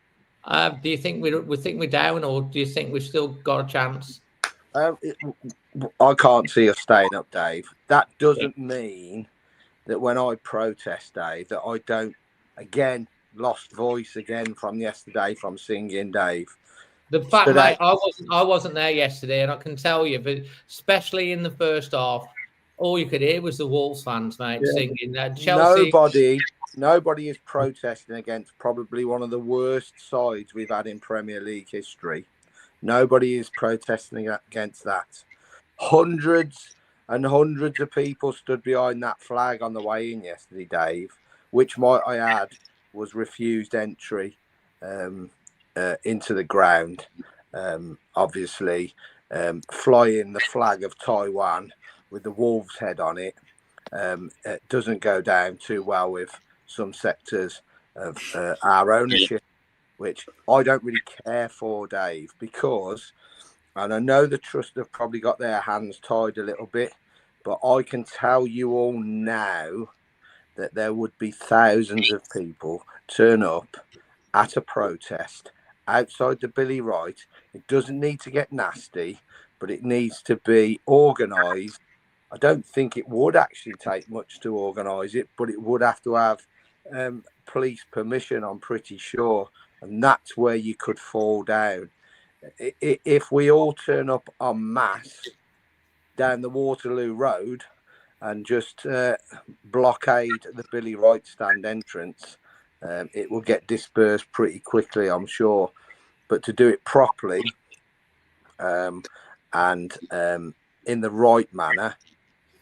Do you think we're down, or do you think we've still got a chance? I can't see us staying up, Dave. That doesn't mean that when I protest, Dave, that I don't, again, lost voice again from yesterday from singing, Dave. The fact, Today, mate, I wasn't there yesterday, and I can tell you, but especially in the first half, all you could hear was the Wolves fans, mate, singing. Chelsea. Nobody is protesting against probably one of the worst sides we've had in Premier League history. Nobody is protesting against that. Hundreds and hundreds of people stood behind that flag on the way in yesterday, Dave, which, might I add, was refused entry into the ground. Obviously, flying the flag of Taiwan with the Wolves head on it, it doesn't go down too well with some sectors of our ownership, which I don't really care for, Dave, because, and I know the trust have probably got their hands tied a little bit, but I can tell you all now that there would be thousands of people turn up at a protest outside the Billy Wright. It doesn't need to get nasty, but it needs to be organised. I don't think it would actually take much to organise it, but it would have to have police permission, I'm pretty sure. And that's where you could fall down. If we all turn up en masse down the Waterloo Road and just blockade the Billy Wright stand entrance, it will get dispersed pretty quickly, I'm sure. But to do it properly and in the right manner,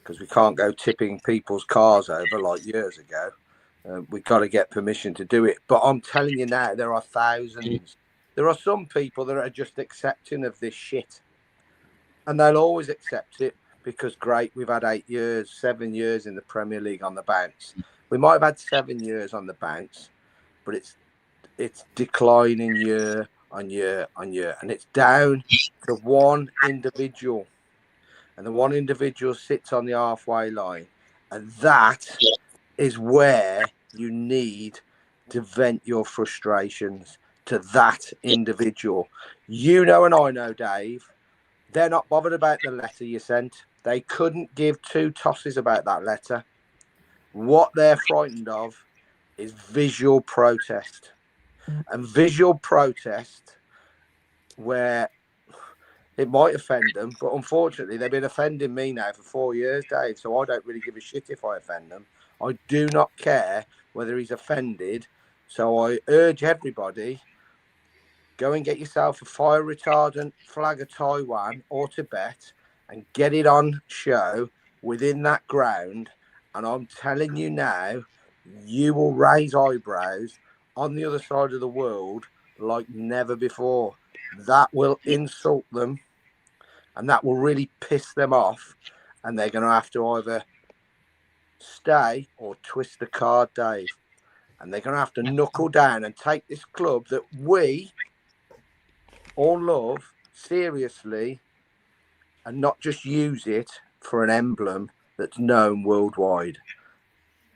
because we can't go tipping people's cars over like years ago, we've got to get permission to do it. But I'm telling you now, there are thousands. There are some people that are just accepting of this shit. And they'll always accept it because, great, we've had 8 years, 7 years in the Premier League on the bounce. We might have had 7 years on the bounce, but it's declining year on year on year. And it's down to one individual. And the one individual sits on the halfway line. And that is where you need to vent your frustrations, to that individual. You know, and I know, Dave, they're not bothered about the letter you sent. They couldn't give two tosses about that letter. What they're frightened of is visual protest. And visual protest, where it might offend them, but unfortunately, they've been offending me now for 4 years, Dave, so I don't really give a shit if I offend them. I do not care whether he's offended. So I urge everybody, go and get yourself a fire retardant flag of Taiwan or Tibet and get it on show within that ground. And I'm telling you now, you will raise eyebrows on the other side of the world like never before. That will insult them and that will really piss them off. And they're going to have to either stay or twist the card, Dave. And they're going to have to knuckle down and take this club that we all love seriously and not just use it for an emblem that's known worldwide.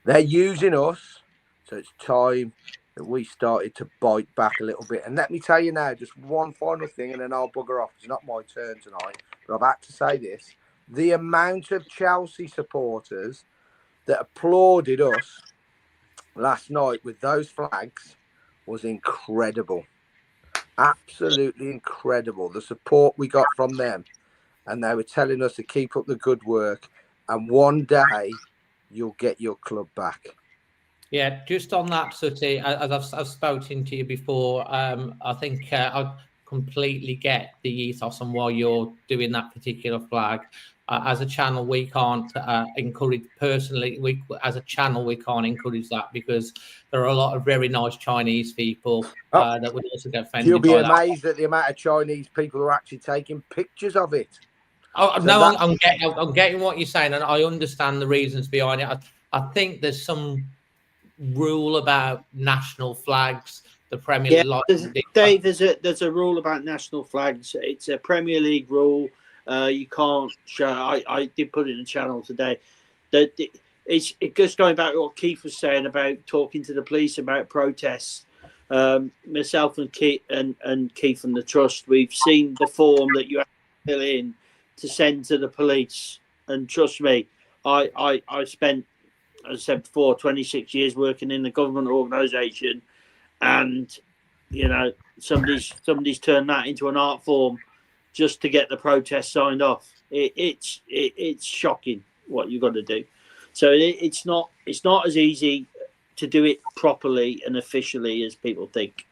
They're using us, so it's time that we started to bite back a little bit. And let me tell you now, just one final thing, and then I'll bugger off. It's not my turn tonight, but I've had to say this. The amount of Chelsea supporters that applauded us last night with those flags was incredible. Absolutely incredible. The support we got from them. And they were telling us to keep up the good work. And one day you'll get your club back. Yeah, just on that, Sooty, as I've spoken to you before, I think I completely get the ethos and why you're doing that particular flag. As a channel, we can't encourage, personally, as a channel, we can't encourage that because there are a lot of very nice Chinese people that would also get offended. You'll be amazed at the amount of Chinese people who are actually taking pictures of it. Oh, so no, I'm getting what you're saying, and I understand the reasons behind it. I think there's some rule about national flags. The Premier League, Dave, there's a rule about national flags. It's a Premier League rule. You can't show. I did put it in the channel today. That it goes going back to what Keith was saying about talking to the police about protests. Myself and Keith and Keith and the Trust, we've seen the form that you have to fill in to send to the police. And trust me, I spent as I said before, 26 years working in the government organisation, and somebody's turned that into an art form just to get the protest signed off. It's shocking what you've got to do. So it's not as easy to do it properly and officially as people think.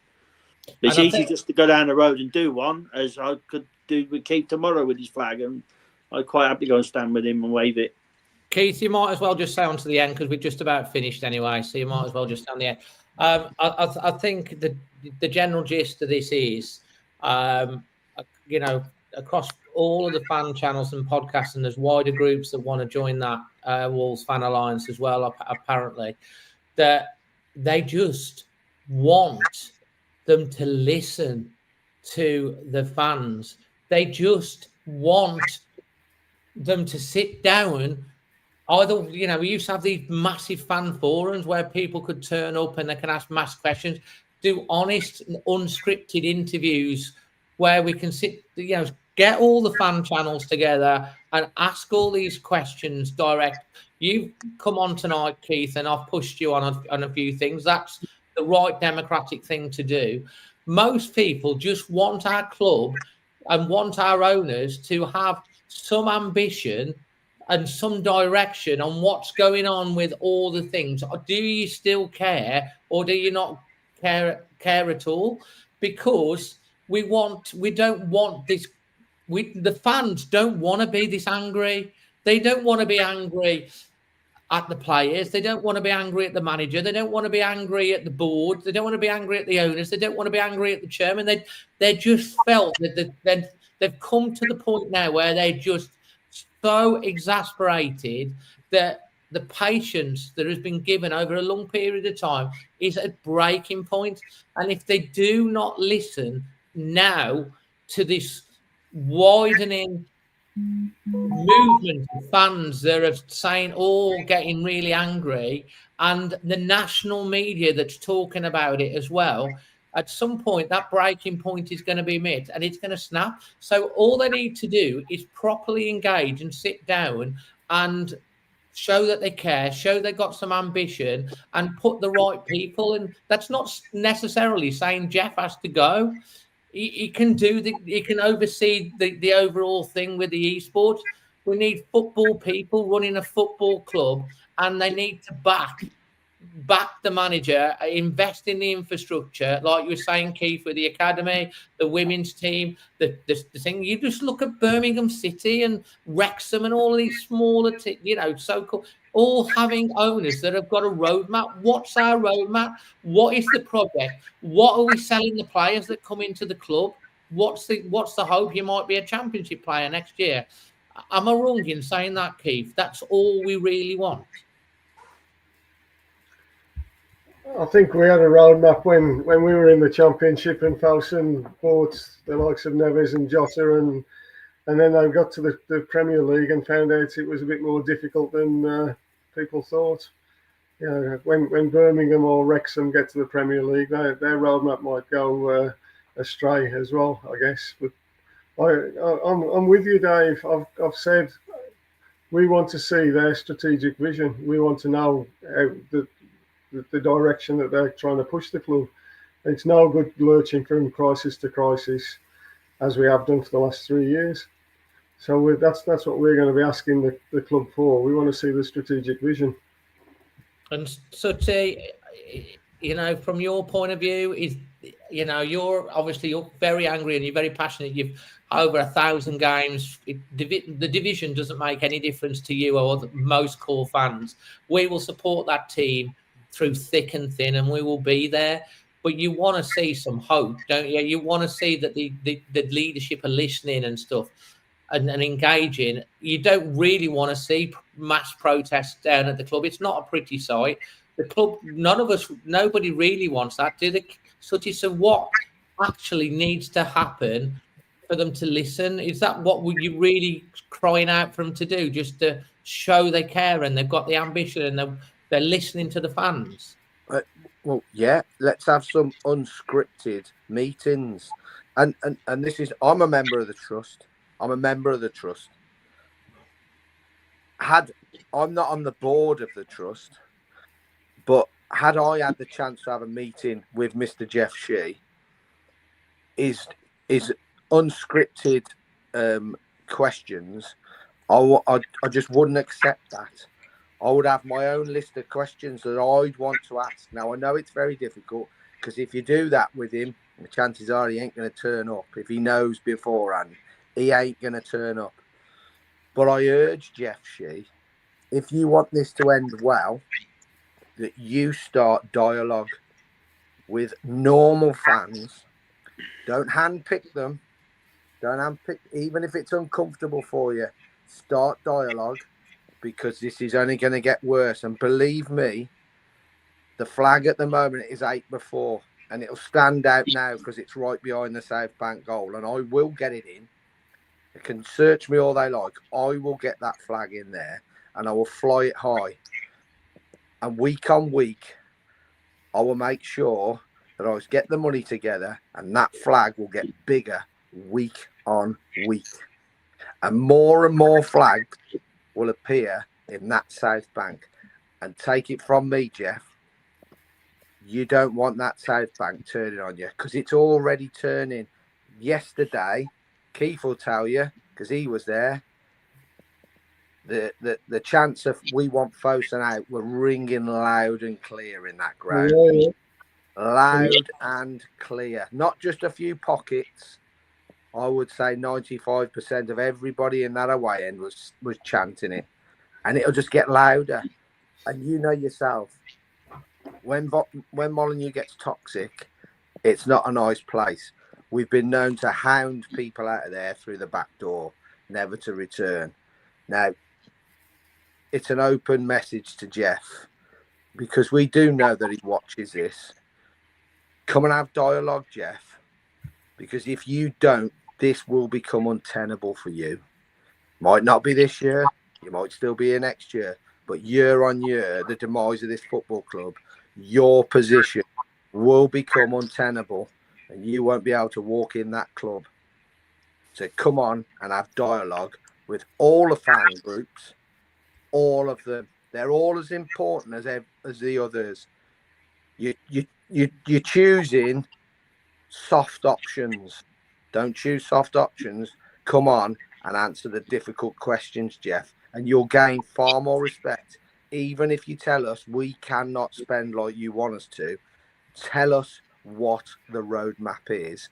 It's easy just to go down the road and do one, as I could do with Keith tomorrow with his flag, and I'd quite happily go and stand with him and wave it. Keith, you might as well just say on to the end, because we're just about finished anyway, so you might as well just stay on the end. I think the general gist of this is, across all of the fan channels and podcasts, and there's wider groups that want to join that Wolves Fan Alliance as well, apparently, that they just want them to listen to the fans. They just want them to sit down. Either, we used to have these massive fan forums where people could turn up and they can ask mass questions, do honest, unscripted interviews where we can sit, get all the fan channels together and ask all these questions direct. You've come on tonight, Keith, and I've pushed you on a few things. That's the right democratic thing to do. Most people just want our club and want our owners to have some ambition and some direction on what's going on with all the things. Do you still care, or do you not care at all? Because we don't want this. The fans don't want to be this angry. They don't want to be angry at the players. They don't want to be angry at the manager. They don't want to be angry at the board. They don't want to be angry at the owners. They don't want to be angry at the chairman. They just felt that they've come to the point now where they're just so exasperated that the patience that has been given over a long period of time is at breaking point. And if they do not listen now to this widening movement of fans that are saying, getting really angry, and the national media that's talking about it as well, at some point that breaking point is going to be met and it's going to snap. So all they need to do is properly engage and sit down and show that they care, show they've got some ambition, and put the right people in. That's not necessarily saying Jeff has to go. He can oversee the overall thing with the esports. We need football people running a football club, and they need to back the manager, invest in the infrastructure, like you were saying, Keith, with the academy, the women's team, the thing. You just look at Birmingham City and Wrexham and all of these smaller, so-called, all having owners that have got a roadmap. What's our roadmap? What is the project? What are we selling the players that come into the club? What's the hope? You might be a championship player next year. Am I wrong in saying that, Keith? That's all we really want. I think we had a roadmap when we were in the Championship, and Falson bought the likes of Neves and Jota, and then they got to the Premier League and found out it was a bit more difficult than people thought. When Birmingham or Wrexham get to the Premier League, their roadmap might go astray as well, I guess. But I'm with you, Dave. I've said we want to see their strategic vision. We want to know the direction that they're trying to push the club. It's no good lurching from crisis to crisis as we have done for the last 3 years. So that's what we're going to be asking the club for. We want to see the strategic vision. And so, from your point of view, you're very angry and you're very passionate. You've over 1,000 games. The division doesn't make any difference to you or most core fans. We will support that team through thick and thin, and we will be there. But you want to see some hope, don't you? You want to see that the leadership are listening and stuff and engaging. You don't really want to see mass protests down at the club. It's not a pretty sight. The club, nobody really wants that, do they? So what actually needs to happen for them to listen? Is that what you really crying out for them to do, just to show they care and they've got the ambition and they're listening to the fans? Well, yeah, let's have some unscripted meetings. And this is, I'm a member of the trust. I'm not on the board of the trust, But had I had the chance to have a meeting with Mr. Jeff Shi, is unscripted questions, I just wouldn't accept that. I would have my own list of questions that I'd want to ask. Now, I know it's very difficult, because if you do that with him, the chances are he ain't going to turn up. If he knows beforehand, he ain't going to turn up. But I urge Jeff Shi, if you want this to end well, that you start dialogue with normal fans. Don't handpick them. Don't handpick, even if it's uncomfortable for you. Start dialogue, because this is only going to get worse. And believe me, the flag at the moment is 8 before, and it'll stand out now because it's right behind the South Bank goal, and I will get it in. They can search me all they like. I will get that flag in there, and I will fly it high. And week on week, I will make sure that I get the money together, and that flag will get bigger week on week. And more flags will appear in that South Bank. And take it from me, Jeff, you don't want that South Bank turning on you, because it's already turning. Yesterday, Keith will tell you, because he was there, the chants of "We want Fosun out" were ringing loud and clear in that ground. Yeah. Loud and clear. Not just a few pockets. I would say 95% of everybody in that away end was chanting it. And it'll just get louder. And you know yourself, when Molineux gets toxic, it's not a nice place. We've been known to hound people out of there through the back door, never to return. Now, it's an open message to Jeff, because we do know that he watches this. Come and have dialogue, Jeff, because if you don't, this will become untenable for you. Might not be this year, you might still be here next year, but year on year, the demise of this football club, your position will become untenable, and you won't be able to walk in that club. So come on and have dialogue with all the fan groups, all of them. They're all as important as the others. You're choosing soft options. Don't choose soft options. Come on and answer the difficult questions, Jeff, and you'll gain far more respect. Even if you tell us we cannot spend like you want us to, tell us what the roadmap is.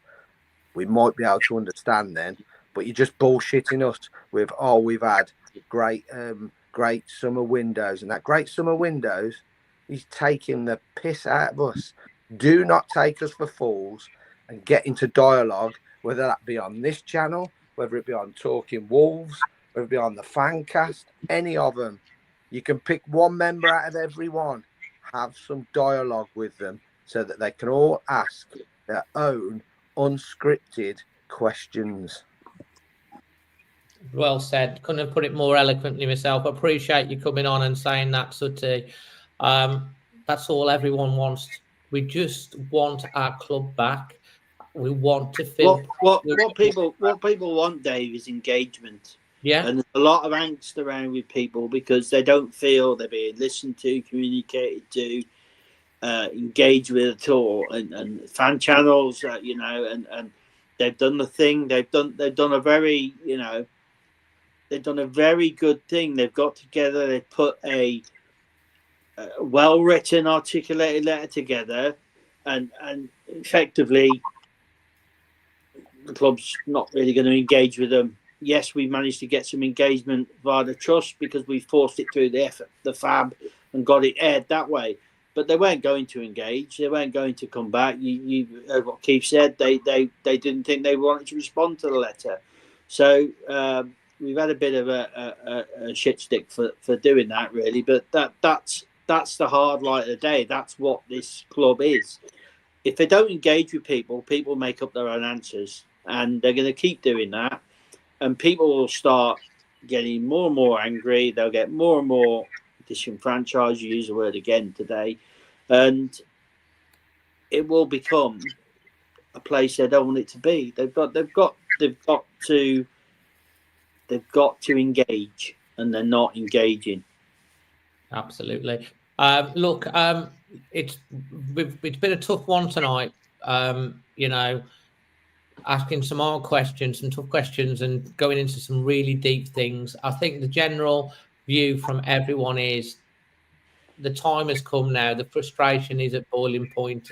We might be able to understand then, but you're just bullshitting us with, oh, we've had great summer windows, and that great summer windows is taking the piss out of us. Do not take us for fools, and get into dialogue, whether that be on this channel, whether it be on Talking Wolves, whether it be on the Fancast, any of them. You can pick one member out of every one. Have some dialogue with them so that they can all ask their own unscripted questions. Well said. Couldn't have put it more eloquently myself. I appreciate you coming on and saying that, Sutty. That's all everyone wants. We just want our club back. We want to feel what people want, Dave, is engagement. Yeah. And there's a lot of angst around with people because they don't feel they're being listened to, communicated to, engaged with at all. And fan channels, and they've done the thing. They've done a very, they've done a very good thing. They've got together. They put a well-written, articulated letter together, and effectively, the club's not really going to engage with them. Yes, we managed to get some engagement via the trust because we forced it through the FAB and got it aired that way. But they weren't going to engage. They weren't going to come back. You heard what Keith said. They didn't think they wanted to respond to the letter. So we've had a bit of a shit stick for doing that, really. But that's the hard light of the day. That's what this club is. If they don't engage with people, people make up their own answers. And they're going to keep doing that. And people will start getting more and more angry. They'll get more and more disenfranchised, you use the word again today. And it will become a place they don't want it to be. They've got to engage, and they're not engaging. Absolutely. Look, it's been a tough one tonight. You know, asking some hard questions, some tough questions, and going into some really deep things. I think the general view from everyone is the time has come now. The frustration is at boiling point.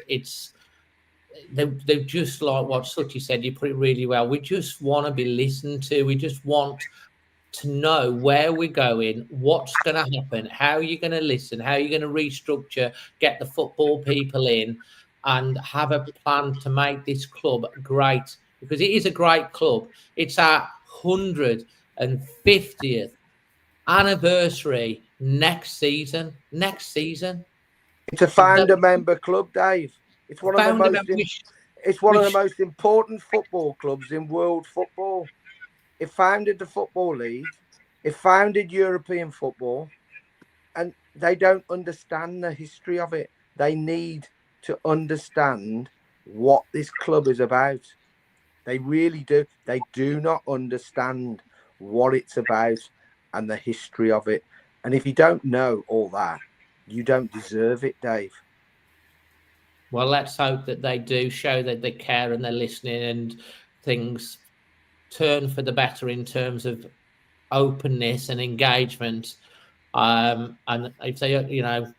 They're just like what Sutty said. You put it really well. We just want to be listened to. We just want to know where we're going, what's going to happen, how you're going to listen, how you're going to restructure, get the football people in, and have a plan to make this club great, because it is a great club. It's our 150th anniversary next season. It's a founder member club, Dave. It's one of the most. It's one of the most important football clubs in world football. It founded the Football League. It founded European football, and they don't understand the history of it. They need to understand what this club is about. They really do. They do not understand what it's about and the history of it. And if you don't know all that, you don't deserve it, Dave. Well, let's hope that they do show that they care and they're listening, and things turn for the better in terms of openness and engagement. And if they, you know,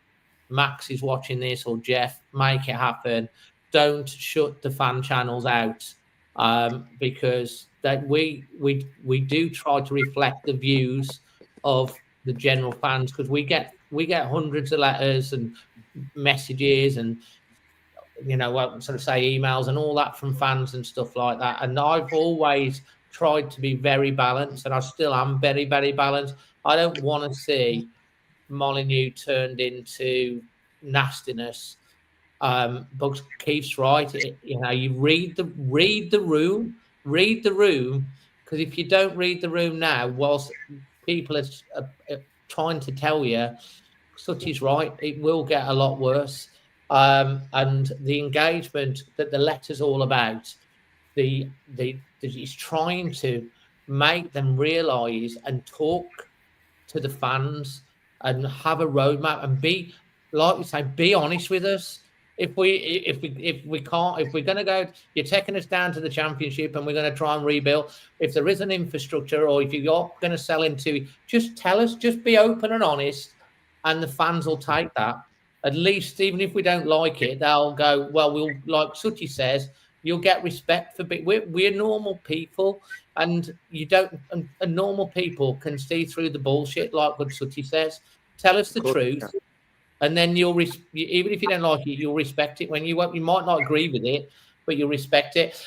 Max is watching this, or Jeff, make it happen. Don't shut the fan channels out, because that we do try to reflect the views of the general fans, because we get hundreds of letters and messages and, you know, well, sort of say emails and all that from fans and stuff like that. And I've always tried to be very balanced, and I still am very, very balanced. I don't want to see Molyneux turned into nastiness. But Keith's right. You know, you read the room, because if you don't read the room now, whilst people are trying to tell you, Sutty's right, it will get a lot worse. And the engagement that the letter's all about, is trying to make them realise and talk to the fans and have a roadmap and be, like you say, be honest with us. If we're going to go, you're taking us down to the Championship and we're going to try and rebuild. If there is an infrastructure, or if you're going to sell into, just tell us, just be open and honest, and the fans will take that. At least, even if we don't like it, they'll go, well, we'll, like Sutty says, you'll get respect for we're normal people, and you don't, and normal people can see through the bullshit, like what Sutty says. Tell us the truth, and then you'll even if you don't like it, you'll respect it. When you might not agree with it, but you'll respect it.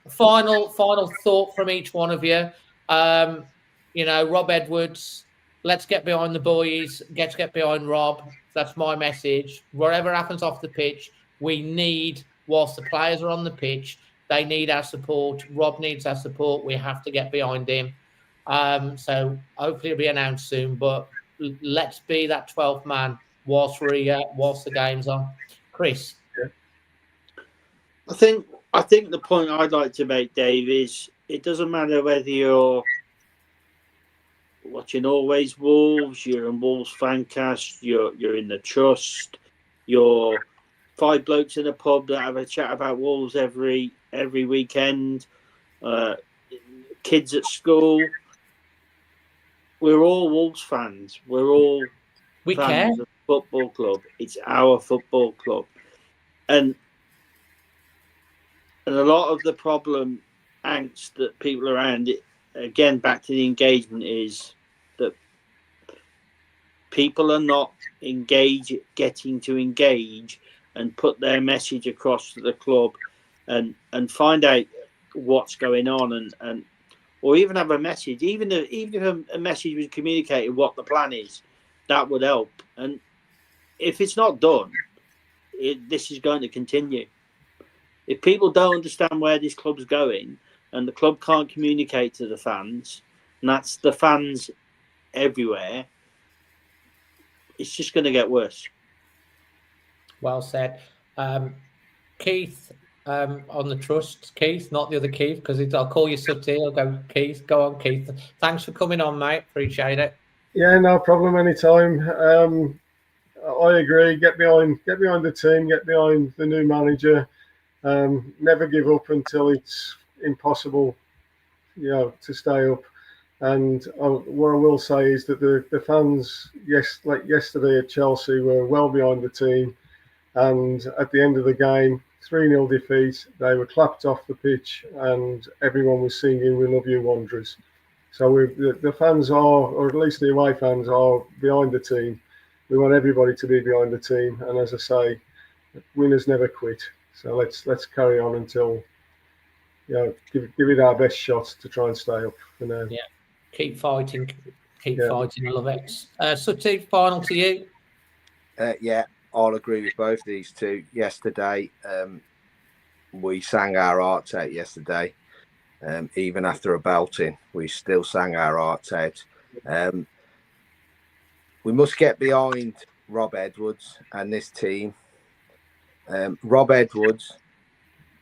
Final thought from each one of you. You know, Rob Edwards, let's get behind the boys. Get behind Rob. That's my message. Whatever happens off the pitch, we need, whilst the players are on the pitch, they need our support. Rob needs our support. We have to get behind him. So hopefully it'll be announced soon, but let's be that 12th man whilst the game's on. Chris? I think the point I'd like to make, Dave, is it doesn't matter whether you're watching Always Wolves, you're in Wolves Fancast, you're in the Trust, you're 5 blokes in a pub that have a chat about Wolves every weekend, kids at school. We're all Wolves fans. We're all fans of the football club. It's our football club. And a lot of the problem, angst that people around it, again, back to the engagement, is that people are not getting to engage and put their message across to the club and find out what's going on, and or even have a message. Even if a message was communicated what the plan is, that would help. And if it's not done, this is going to continue. If people don't understand where this club's going, and the club can't communicate to the fans, and that's the fans everywhere, it's just going to get worse. Well said. Keith, on the Trust. Keith, not the other Keith, because I'll call you Sutty. I'll go Keith. Go on, Keith. Thanks for coming on, mate. Appreciate it. Yeah, no problem. Anytime. I agree. Get behind the team. Get behind the new manager. Never give up until it's impossible, to stay up. And what I will say is that the fans, like yesterday at Chelsea, were well behind the team. And at the end of the game, 3-0 defeat, they were clapped off the pitch, and everyone was singing "We love you, Wanderers." So the fans are, or at least the away fans are, behind the team. We want everybody to be behind the team, and as I say, winners never quit. So let's carry on until give it our best shot to try and stay up for now. Yeah, keep fighting. I love it. Sutty, final to you. Yeah, I'll agree with both these two. Yesterday, we sang our hearts out yesterday. Even after a belting, we still sang our hearts out. We must get behind Rob Edwards and this team. Rob Edwards,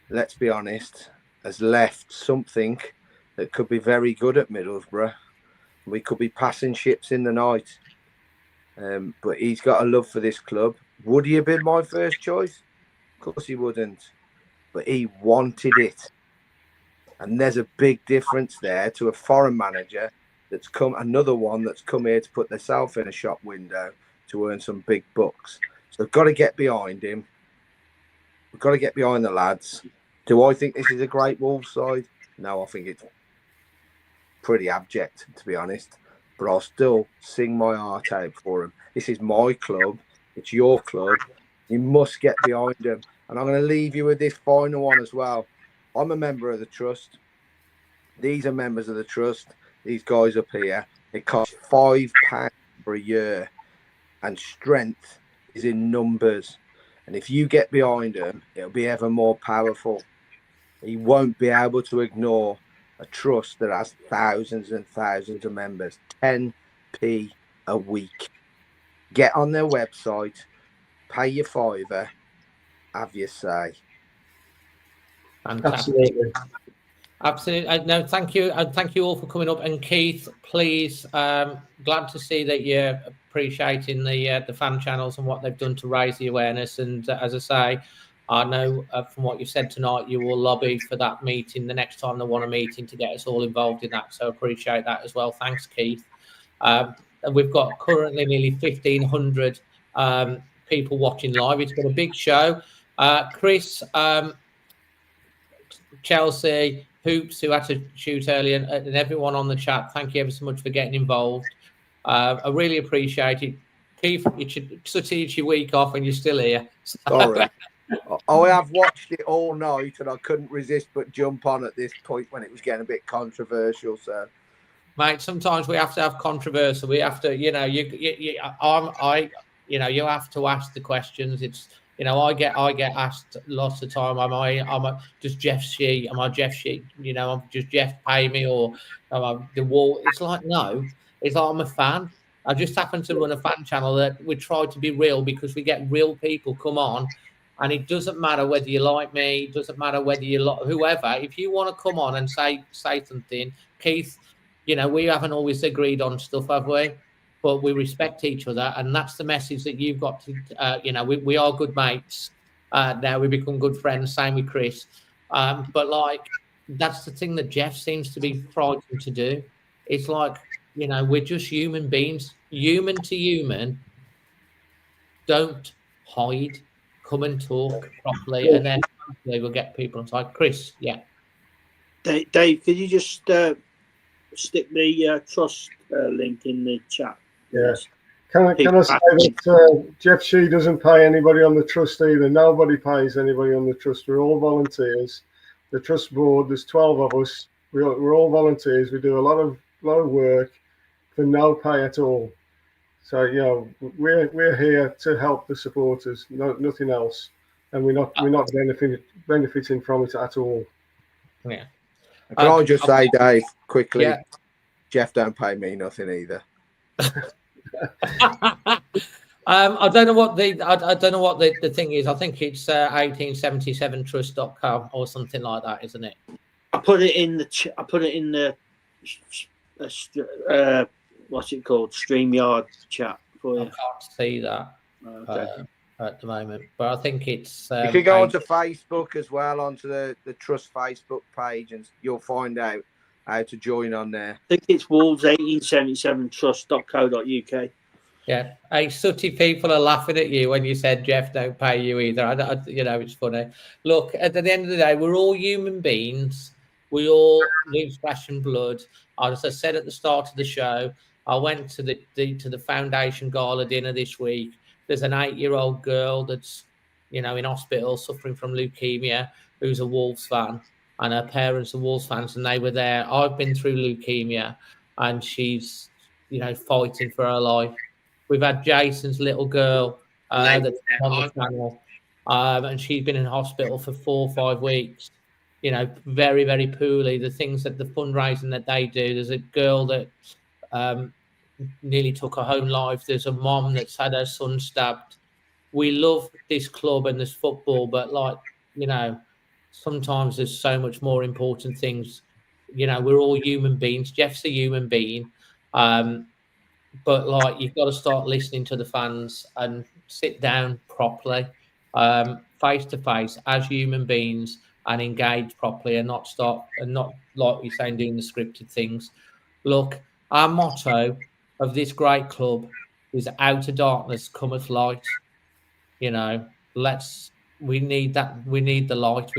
let's be honest, has left something that could be very good at Middlesbrough. We could be passing ships in the night. But he's got a love for this club. Would he have been my first choice? Of course he wouldn't. But he wanted it. And there's a big difference there to a foreign manager another one that's come here to put themselves in a shop window to earn some big bucks. So we've got to get behind him. We've got to get behind the lads. Do I think this is a great Wolves side? No, I think it's pretty abject, to be honest. But I'll still sing my heart out for him. This is my club. It's your club. You must get behind him. And I'm going to leave you with this final one as well. I'm a member of the trust. These are members of the trust. These guys up here. It costs £5 for a year. And strength is in numbers. And if you get behind them, it'll be ever more powerful. You won't be able to ignore a trust that has thousands and thousands of members. 10p a week. Get on their website, pay your £5, have your say. Fantastic. Absolutely. No, thank you. And thank you all for coming up. And Keith, please, glad to see that you're appreciating the fan channels and what they've done to raise the awareness. And as I say, I know from what you've said tonight, you will lobby for that meeting the next time they want a meeting to get us all involved in that. So appreciate that as well. Thanks, Keith. We've got currently nearly 1,500 people watching live. It's been a big show. Chris, Chelsea, Hoops, who had to shoot earlier, and everyone on the chat, thank you ever so much for getting involved. I really appreciate it. Keith, it's your week off and you're still here. So. Sorry. I have watched it all night and I couldn't resist but jump on at this point when it was getting a bit controversial. So, mate, sometimes we have to have controversy. We have to, you have to ask the questions. It's, I get asked lots of time. Am I just Jeff Shi? Am I Jeff Shi? I'm just Jeff pay me, or am I the wall? It's like, no. It's like I'm a fan. I just happen to run a fan channel that we try to be real because we get real people come on, and it doesn't matter whether you like me. It doesn't matter whether you like whoever. If you want to come on and say something, Keith, we haven't always agreed on stuff, have we? But we respect each other, and that's the message that you've got to. We are good mates. Now we become good friends. Same with Chris. But that's the thing that Jeff seems to be frightened to do. It's like, we're just human beings, human to human. Don't hide. Come and talk properly, and then we'll get people inside. Chris, yeah. Dave, could you just stick the trust link in the chat? Yes. Can I say that Jeff Shi doesn't pay anybody on the trust either. Nobody pays anybody on the trust. We're all volunteers. The trust board, there's 12 of us. We're all volunteers. We do a lot of work for no pay at all. So we're here to help the supporters, nothing else, and we're not benefiting from it at all. Yeah. Can I just say, Dave, quickly? Yeah. Jeff don't pay me nothing either. I don't know what the thing is. I think it's 1877trust.com or something like that, isn't it? I put it in the what's it called? StreamYard chat for you. I can't see that. at the moment. But I think it's you can go onto Facebook as well, onto the Trust Facebook page, and you'll find out how to join on there. I think it's wolves1877trust.co.uk. Yeah, hey, sooty people are laughing at you when you said Jeff don't pay you either. You know, it's funny. Look, at the end of the day, we're all human beings. We all live flesh and blood. As I said at the start of the show, I went to the foundation gala dinner this week. There's an 8-year-old girl that's, you know, in hospital suffering from leukemia, who's a Wolves fan, and her parents are Wolves fans, and they were there. I've been through leukemia, and she's, you know, fighting for her life. We've had Jason's little girl that's on the channel, and she's been in hospital for 4 or 5 weeks. You know, very, very poorly. The things that the fundraising that they do. There's a girl that nearly took her own life. There's a mom that's had her son stabbed. We love this club and this football, but like, you know, sometimes there's so much more important things. You know, we're all human beings. Jeff's a human being. But like, you've got to start listening to the fans and sit down properly, face to face as human beings, and engage properly, and not like you're saying, doing the scripted things. Look, our motto of this great club is "Out of darkness cometh light." You know, we need that. We need the light.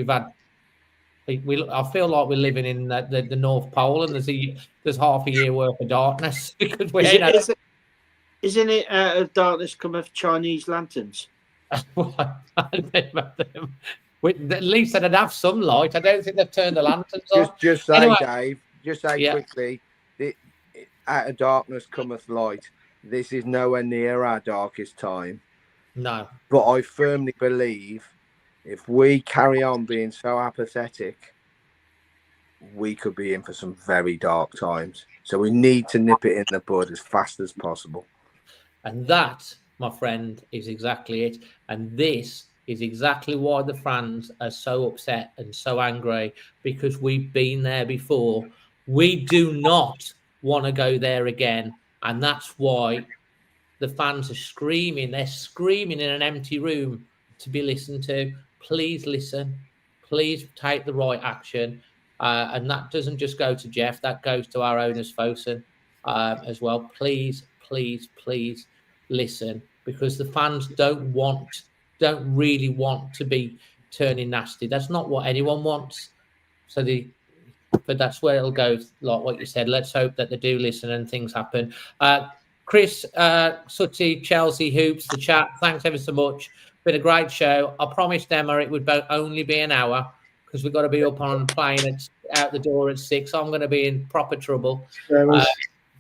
I feel like we're living in the North Pole, and there's half a year worth of darkness because we ain't had. Isn't it out of darkness cometh Chinese lanterns? At least they'd have some light. I don't think they've turned the lanterns on. Just say, anyway, Dave, quickly, out of darkness cometh light. This is nowhere near our darkest time. No. But I firmly believe if we carry on being so apathetic, we could be in for some very dark times. So we need to nip it in the bud as fast as possible. And that, my friend, is exactly it. And this is exactly why the fans are so upset and so angry, because we've been there before. We do not want to go there again. And that's why the fans are screaming. They're screaming in an empty room to be listened to. Please listen. Please take the right action. And that doesn't just go to Jeff. That goes to our owners, Fosun, as well. Please, please, please listen, because the fans don't really want to be turning nasty. That's not what anyone wants. But that's where it'll go, like what you said. Let's hope that they do listen and things happen. Chris, Sooty, Chelsea, Hoops, the chat, thanks ever so much. Been a great show. I promised Emma it would only be an hour, because we've got to be up on plane out the door at 6. I'm going to be in proper trouble.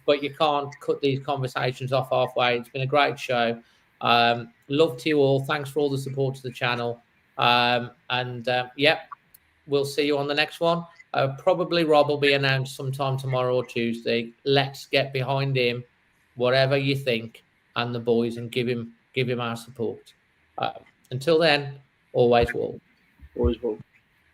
But you can't cut these conversations off halfway. It's been a great show. Love to you all. Thanks for all the support to the channel. We'll see you on the next one. Probably Rob will be announced sometime tomorrow or Tuesday. Let's get behind him, whatever you think, and the boys, and give him our support. Until then, always Wolves. Always Wolves.